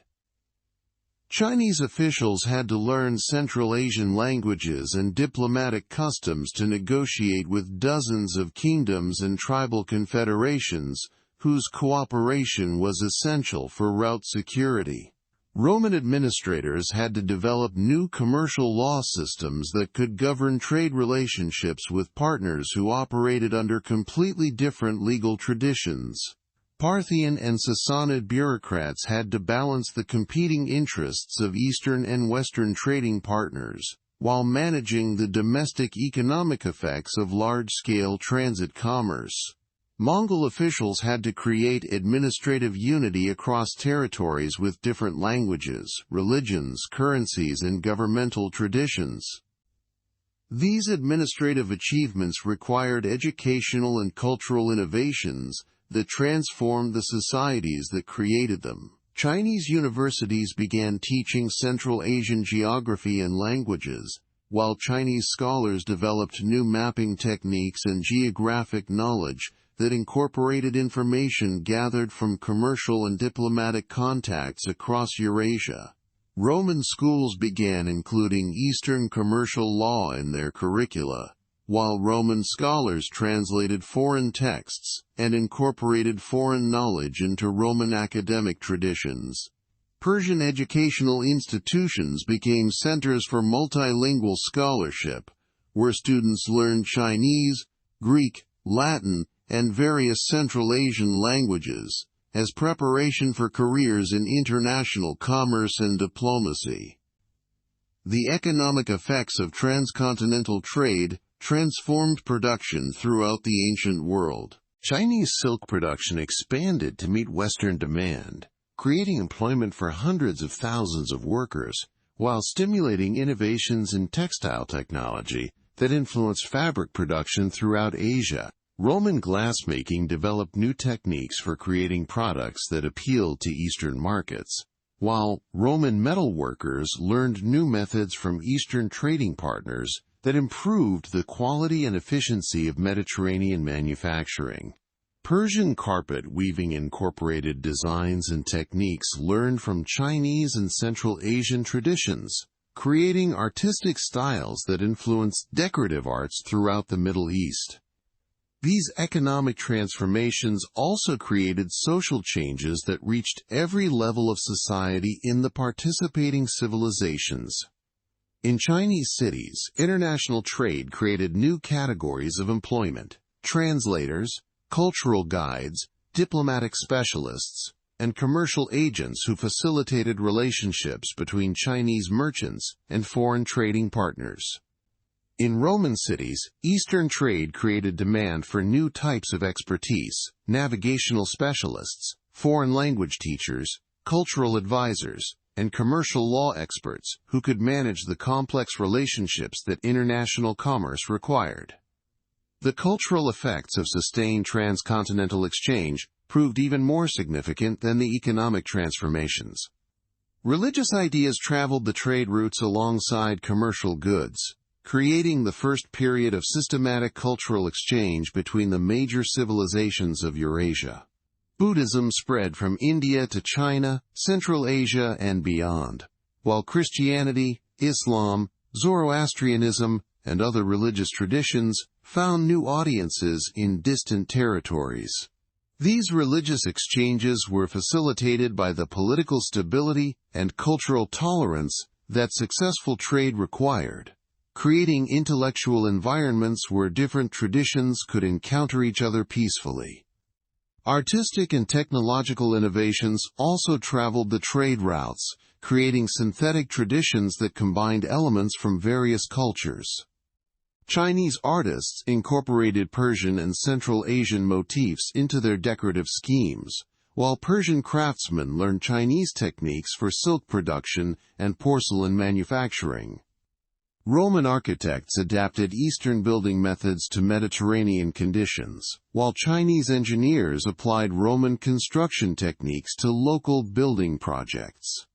Chinese officials had to learn Central Asian languages and diplomatic customs to negotiate with dozens of kingdoms and tribal confederations, whose cooperation was essential for route security. Roman administrators had to develop new commercial law systems that could govern trade relationships with partners who operated under completely different legal traditions. Parthian and Sassanid bureaucrats had to balance the competing interests of Eastern and Western trading partners, while managing the domestic economic effects of large-scale transit commerce. Mongol officials had to create administrative unity across territories with different languages, religions, currencies, and governmental traditions. These administrative achievements required educational and cultural innovations that transformed the societies that created them. Chinese universities began teaching Central Asian geography and languages, while Chinese scholars developed new mapping techniques and geographic knowledge that incorporated information gathered from commercial and diplomatic contacts across Eurasia. Roman schools began including Eastern commercial law in their curricula, while Roman scholars translated foreign texts and incorporated foreign knowledge into Roman academic traditions. Persian educational institutions became centers for multilingual scholarship, where students learned Chinese, Greek, Latin, and various Central Asian languages, as preparation for careers in international commerce and diplomacy. The economic effects of transcontinental trade transformed production throughout the ancient world. Chinese silk production expanded to meet Western demand, creating employment for hundreds of thousands of workers, while stimulating innovations in textile technology that influenced fabric production throughout Asia. Roman glassmaking developed new techniques for creating products that appealed to Eastern markets, while Roman metal workers learned new methods from Eastern trading partners that improved the quality and efficiency of Mediterranean manufacturing. Persian carpet weaving incorporated designs and techniques learned from Chinese and Central Asian traditions, creating artistic styles that influenced decorative arts throughout the Middle East. These economic transformations also created social changes that reached every level of society in the participating civilizations. In Chinese cities, international trade created new categories of employment: translators, cultural guides, diplomatic specialists, and commercial agents who facilitated relationships between Chinese merchants and foreign trading partners. In Roman cities, Eastern trade created demand for new types of expertise: navigational specialists, foreign language teachers, cultural advisors, and commercial law experts who could manage the complex relationships that international commerce required. The cultural effects of sustained transcontinental exchange proved even more significant than the economic transformations. Religious ideas traveled the trade routes alongside commercial goods, creating the first period of systematic cultural exchange between the major civilizations of Eurasia. Buddhism spread from India to China, Central Asia, and beyond, while Christianity, Islam, Zoroastrianism, and other religious traditions found new audiences in distant territories. These religious exchanges were facilitated by the political stability and cultural tolerance that successful trade required, creating intellectual environments where different traditions could encounter each other peacefully. Artistic and technological innovations also traveled the trade routes, creating synthetic traditions that combined elements from various cultures. Chinese artists incorporated Persian and Central Asian motifs into their decorative schemes, while Persian craftsmen learned Chinese techniques for silk production and porcelain manufacturing. Roman architects adapted Eastern building methods to Mediterranean conditions, while Chinese engineers applied Roman construction techniques to local building projects.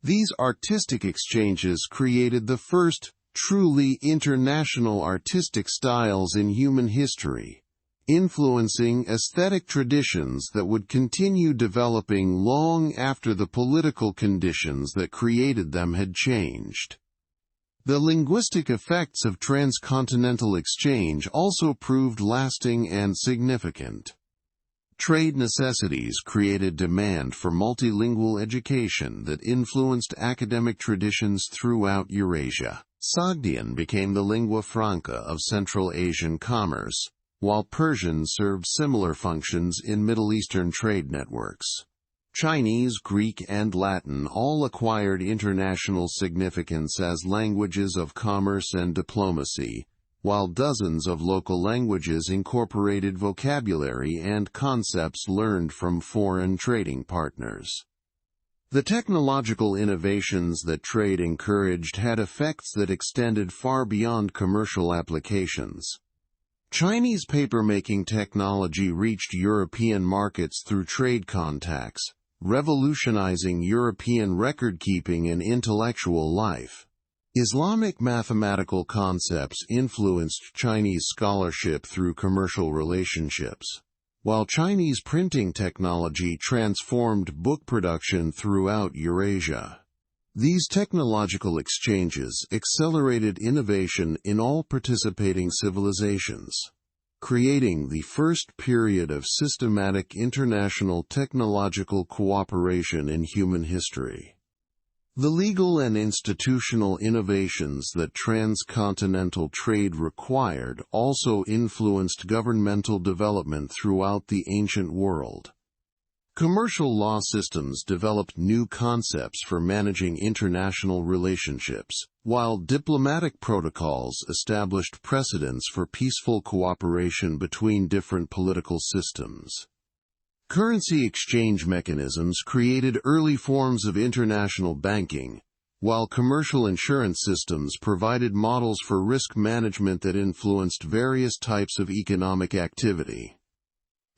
These artistic exchanges created the first truly international artistic styles in human history, influencing aesthetic traditions that would continue developing long after the political conditions that created them had changed. The linguistic effects of transcontinental exchange also proved lasting and significant. Trade necessities created demand for multilingual education that influenced academic traditions throughout Eurasia. Sogdian became the lingua franca of Central Asian commerce, while Persian served similar functions in Middle Eastern trade networks. Chinese, Greek, and Latin all acquired international significance as languages of commerce and diplomacy, while dozens of local languages incorporated vocabulary and concepts learned from foreign trading partners. The technological innovations that trade encouraged had effects that extended far beyond commercial applications. Chinese paper-making technology reached European markets through trade contacts, revolutionizing European record-keeping and intellectual life. Islamic mathematical concepts influenced Chinese scholarship through commercial relationships, while Chinese printing technology transformed book production throughout Eurasia. These technological exchanges accelerated innovation in all participating civilizations, creating the first period of systematic international technological cooperation in human history. The legal and institutional innovations that transcontinental trade required also influenced governmental development throughout the ancient world. Commercial law systems developed new concepts for managing international relationships, while diplomatic protocols established precedents for peaceful cooperation between different political systems. Currency exchange mechanisms created early forms of international banking, while commercial insurance systems provided models for risk management that influenced various types of economic activity.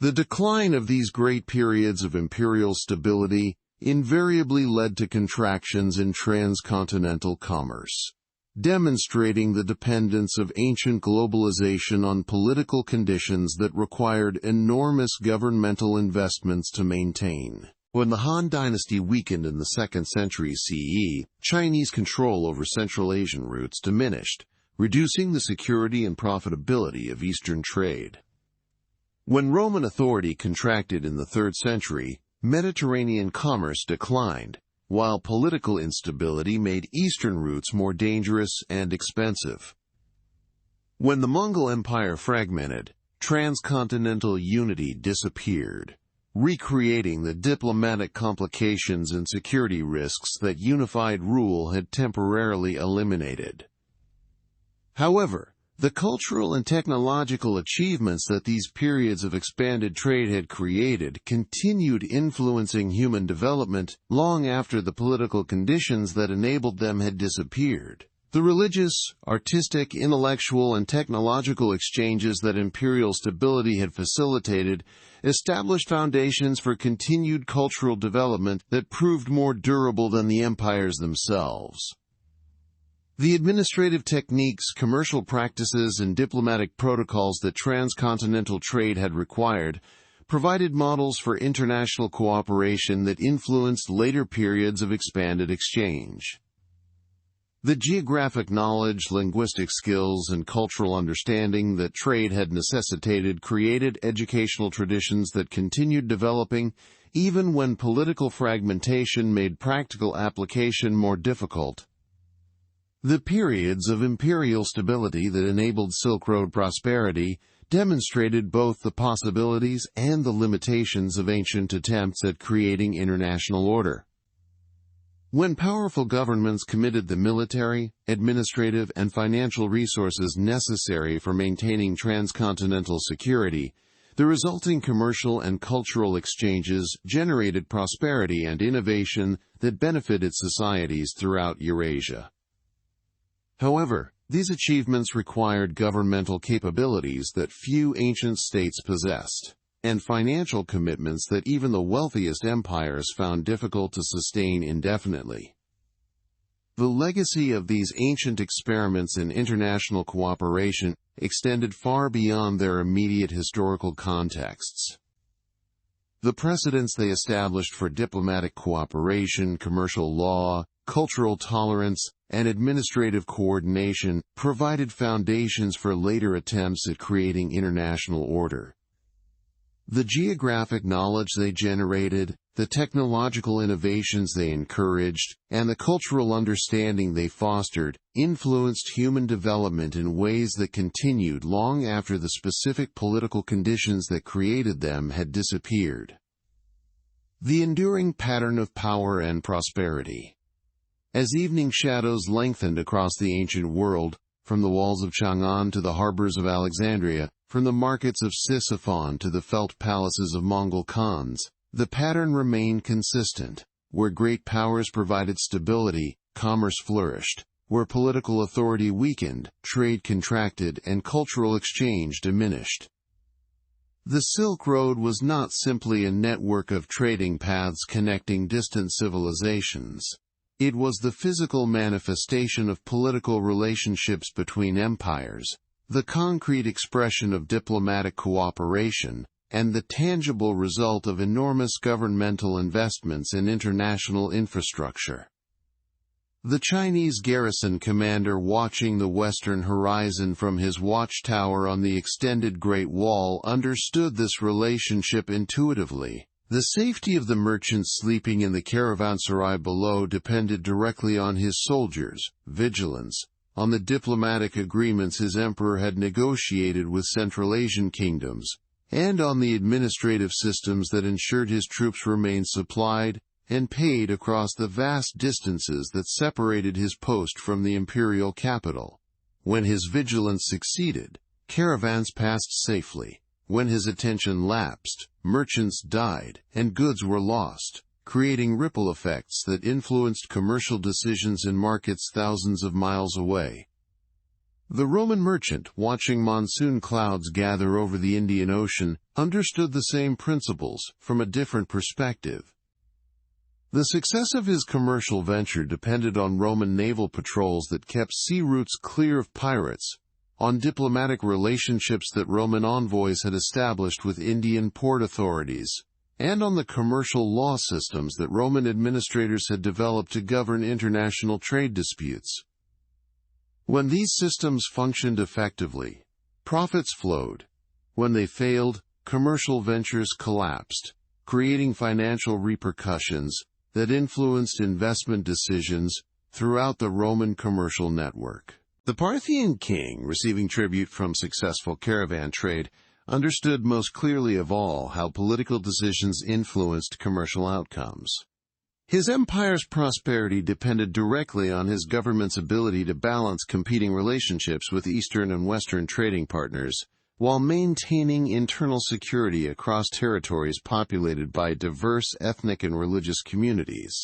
The decline of these great periods of imperial stability invariably led to contractions in transcontinental commerce, demonstrating the dependence of ancient globalization on political conditions that required enormous governmental investments to maintain. When the Han Dynasty weakened in the 2nd century CE, Chinese control over Central Asian routes diminished, reducing the security and profitability of Eastern trade. When Roman authority contracted in the 3rd century, Mediterranean commerce declined, while political instability made Eastern routes more dangerous and expensive. When the Mongol Empire fragmented, transcontinental unity disappeared, recreating the diplomatic complications and security risks that unified rule had temporarily eliminated. However, the cultural and technological achievements that these periods of expanded trade had created continued influencing human development long after the political conditions that enabled them had disappeared. The religious, artistic, intellectual, and technological exchanges that imperial stability had facilitated established foundations for continued cultural development that proved more durable than the empires themselves. The administrative techniques, commercial practices, and diplomatic protocols that transcontinental trade had required provided models for international cooperation that influenced later periods of expanded exchange. The geographic knowledge, linguistic skills, and cultural understanding that trade had necessitated created educational traditions that continued developing even when political fragmentation made practical application more difficult. The periods of imperial stability that enabled Silk Road prosperity demonstrated both the possibilities and the limitations of ancient attempts at creating international order. When powerful governments committed the military, administrative, and financial resources necessary for maintaining transcontinental security, the resulting commercial and cultural exchanges generated prosperity and innovation that benefited societies throughout Eurasia. However, these achievements required governmental capabilities that few ancient states possessed, and financial commitments that even the wealthiest empires found difficult to sustain indefinitely. The legacy of these ancient experiments in international cooperation extended far beyond their immediate historical contexts. The precedents they established for diplomatic cooperation, commercial law, cultural tolerance, and administrative coordination provided foundations for later attempts at creating international order. The geographic knowledge they generated, the technological innovations they encouraged, and the cultural understanding they fostered influenced human development in ways that continued long after the specific political conditions that created them had disappeared. The enduring pattern of power and prosperity. As evening shadows lengthened across the ancient world, from the walls of Chang'an to the harbors of Alexandria, from the markets of Sisyphon to the felt palaces of Mongol Khans, the pattern remained consistent. Where great powers provided stability, commerce flourished. Where political authority weakened, trade contracted, and cultural exchange diminished. The Silk Road was not simply a network of trading paths connecting distant civilizations. It was the physical manifestation of political relationships between empires, the concrete expression of diplomatic cooperation, and the tangible result of enormous governmental investments in international infrastructure. The Chinese garrison commander watching the western horizon from his watchtower on the extended Great Wall understood this relationship intuitively. The safety of the merchants sleeping in the caravanserai below depended directly on his soldiers' vigilance, on the diplomatic agreements his emperor had negotiated with Central Asian kingdoms, and on the administrative systems that ensured his troops remained supplied and paid across the vast distances that separated his post from the imperial capital. When his vigilance succeeded, caravans passed safely. When his attention lapsed, merchants died, and goods were lost, creating ripple effects that influenced commercial decisions in markets thousands of miles away. The Roman merchant, watching monsoon clouds gather over the Indian Ocean, understood the same principles from a different perspective. The success of his commercial venture depended on Roman naval patrols that kept sea routes clear of pirates, on diplomatic relationships that Roman envoys had established with Indian port authorities, and on the commercial law systems that Roman administrators had developed to govern international trade disputes. When these systems functioned effectively, profits flowed. When they failed, commercial ventures collapsed, creating financial repercussions that influenced investment decisions throughout the Roman commercial network. The Parthian king, receiving tribute from successful caravan trade, understood most clearly of all how political decisions influenced commercial outcomes. His empire's prosperity depended directly on his government's ability to balance competing relationships with Eastern and Western trading partners, while maintaining internal security across territories populated by diverse ethnic and religious communities.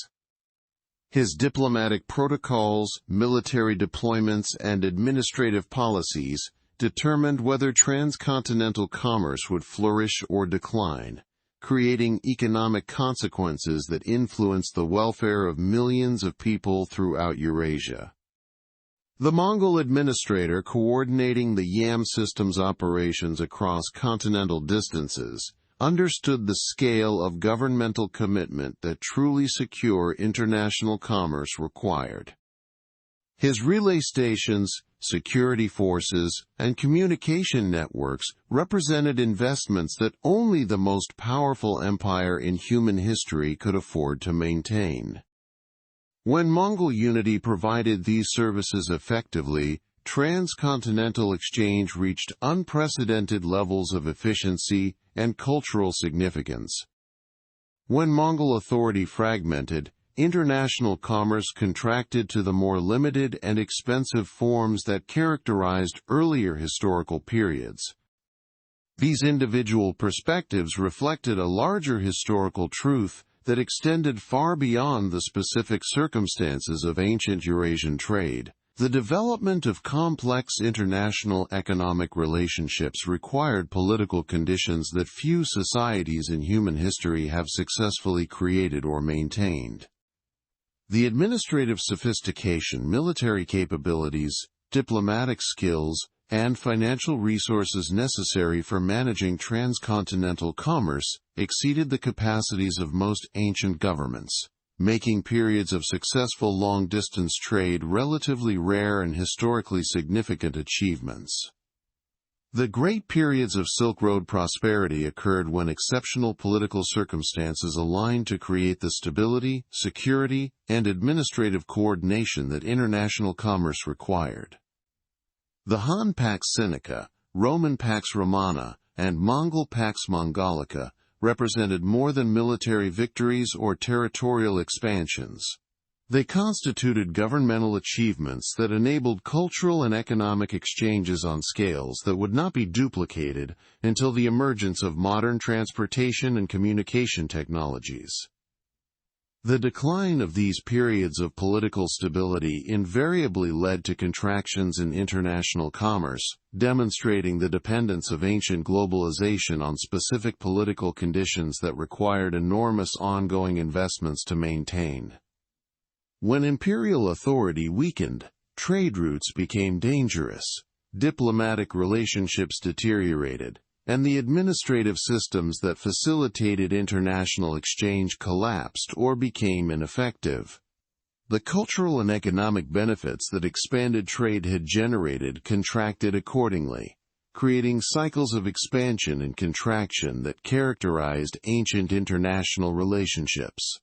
His diplomatic protocols, military deployments, and administrative policies determined whether transcontinental commerce would flourish or decline, creating economic consequences that influenced the welfare of millions of people throughout Eurasia. The Mongol administrator coordinating the Yam system's operations across continental distances understood the scale of governmental commitment that truly secure international commerce required. His relay stations, security forces, and communication networks represented investments that only the most powerful empire in human history could afford to maintain. When Mongol unity provided these services effectively, transcontinental exchange reached unprecedented levels of efficiency and cultural significance. When Mongol authority fragmented, international commerce contracted to the more limited and expensive forms that characterized earlier historical periods. These individual perspectives reflected a larger historical truth that extended far beyond the specific circumstances of ancient Eurasian trade. The development of complex international economic relationships required political conditions that few societies in human history have successfully created or maintained. The administrative sophistication, military capabilities, diplomatic skills, and financial resources necessary for managing transcontinental commerce exceeded the capacities of most ancient governments, making periods of successful long-distance trade relatively rare and historically significant achievements. The great periods of Silk Road prosperity occurred when exceptional political circumstances aligned to create the stability, security, and administrative coordination that international commerce required. The Han Pax Sinica, Roman Pax Romana, and Mongol Pax Mongolica represented more than military victories or territorial expansions. They constituted governmental achievements that enabled cultural and economic exchanges on scales that would not be duplicated until the emergence of modern transportation and communication technologies. The decline of these periods of political stability invariably led to contractions in international commerce, demonstrating the dependence of ancient globalization on specific political conditions that required enormous ongoing investments to maintain. When imperial authority weakened, trade routes became dangerous, diplomatic relationships deteriorated, and the administrative systems that facilitated international exchange collapsed or became ineffective. The cultural and economic benefits that expanded trade had generated contracted accordingly, creating cycles of expansion and contraction that characterized ancient international relationships.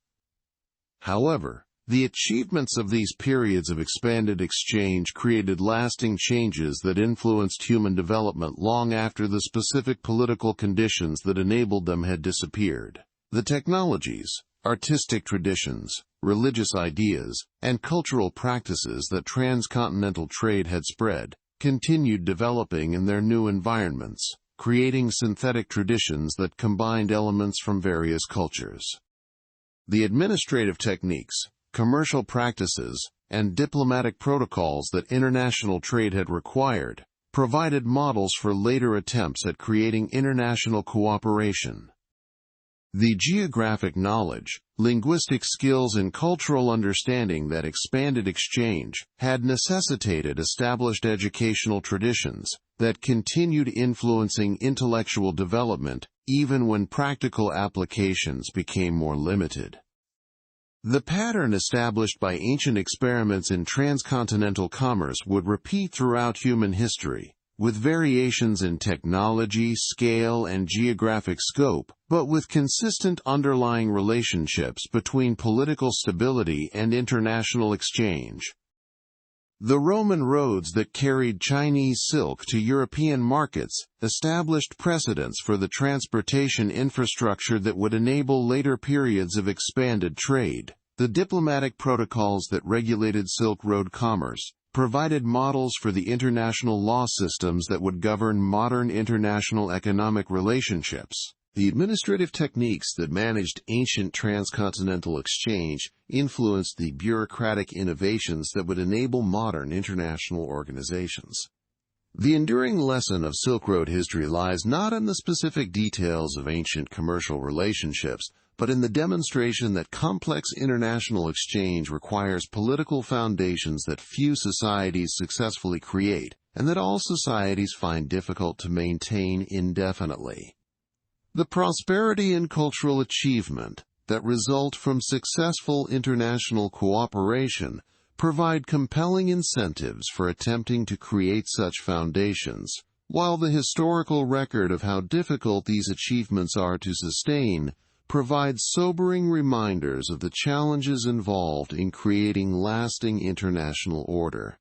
However, the achievements of these periods of expanded exchange created lasting changes that influenced human development long after the specific political conditions that enabled them had disappeared. The technologies, artistic traditions, religious ideas, and cultural practices that transcontinental trade had spread continued developing in their new environments, creating synthetic traditions that combined elements from various cultures. The administrative techniques, commercial practices, and diplomatic protocols that international trade had required provided models for later attempts at creating international cooperation. The geographic knowledge, linguistic skills, and cultural understanding that expanded exchange had necessitated established educational traditions that continued influencing intellectual development even when practical applications became more limited. The pattern established by ancient experiments in transcontinental commerce would repeat throughout human history, with variations in technology, scale, and geographic scope, but with consistent underlying relationships between political stability and international exchange. The Roman roads that carried Chinese silk to European markets established precedents for the transportation infrastructure that would enable later periods of expanded trade. The diplomatic protocols that regulated Silk Road commerce provided models for the international law systems that would govern modern international economic relationships. The administrative techniques that managed ancient transcontinental exchange influenced the bureaucratic innovations that would enable modern international organizations. The enduring lesson of Silk Road history lies not in the specific details of ancient commercial relationships, but in the demonstration that complex international exchange requires political foundations that few societies successfully create, and that all societies find difficult to maintain indefinitely. The prosperity and cultural achievement that result from successful international cooperation provide compelling incentives for attempting to create such foundations, while the historical record of how difficult these achievements are to sustain provides sobering reminders of the challenges involved in creating lasting international order.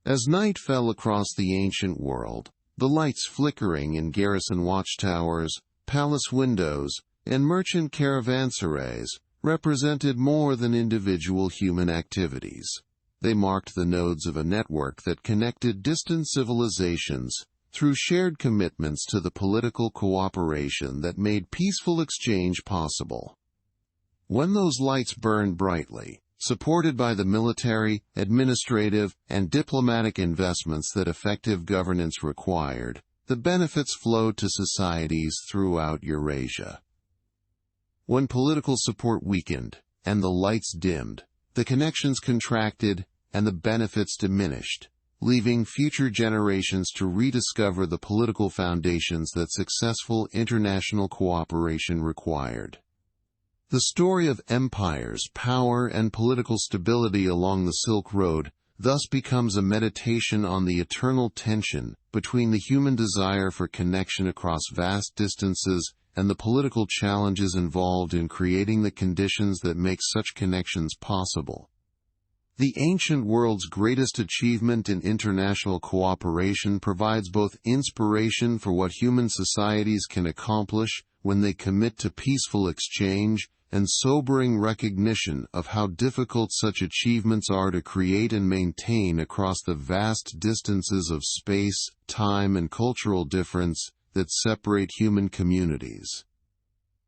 As night fell across the ancient world, the lights flickering in garrison watchtowers, palace windows, and merchant caravanserais represented more than individual human activities. They marked the nodes of a network that connected distant civilizations through shared commitments to the political cooperation that made peaceful exchange possible. When those lights burned brightly, supported by the military, administrative, and diplomatic investments that effective governance required, the benefits flowed to societies throughout Eurasia. When political support weakened, and the lights dimmed, the connections contracted, and the benefits diminished, leaving future generations to rediscover the political foundations that successful international cooperation required. The story of empires, power, and political stability along the Silk Road thus becomes a meditation on the eternal tension between the human desire for connection across vast distances and the political challenges involved in creating the conditions that make such connections possible. The ancient world's greatest achievement in international cooperation provides both inspiration for what human societies can accomplish when they commit to peaceful exchange and sobering recognition of how difficult such achievements are to create and maintain across the vast distances of space, time, and cultural difference that separate human communities.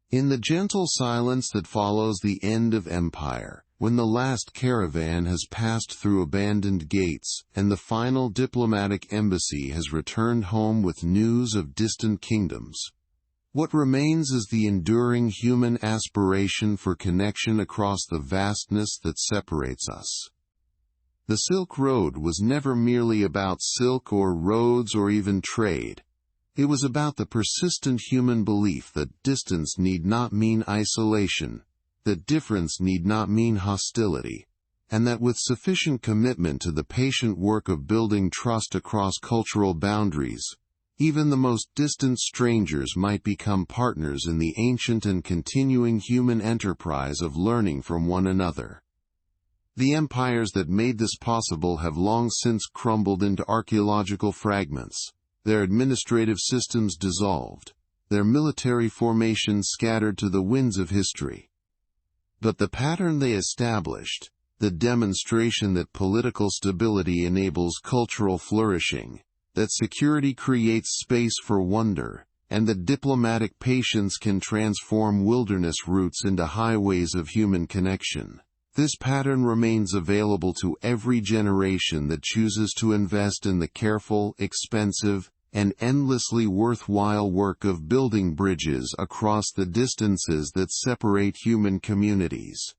In the gentle silence that follows the end of empire, when the last caravan has passed through abandoned gates, and the final diplomatic embassy has returned home with news of distant kingdoms, what remains is the enduring human aspiration for connection across the vastness that separates us. The Silk Road was never merely about silk or roads or even trade. It was about the persistent human belief that distance need not mean isolation, that difference need not mean hostility, and that with sufficient commitment to the patient work of building trust across cultural boundaries, even the most distant strangers might become partners in the ancient and continuing human enterprise of learning from one another. The empires that made this possible have long since crumbled into archaeological fragments, their administrative systems dissolved, their military formations scattered to the winds of history. But the pattern they established, the demonstration that political stability enables cultural flourishing, that security creates space for wonder, and that diplomatic patience can transform wilderness routes into highways of human connection. This pattern remains available to every generation that chooses to invest in the careful, expensive, and endlessly worthwhile work of building bridges across the distances that separate human communities.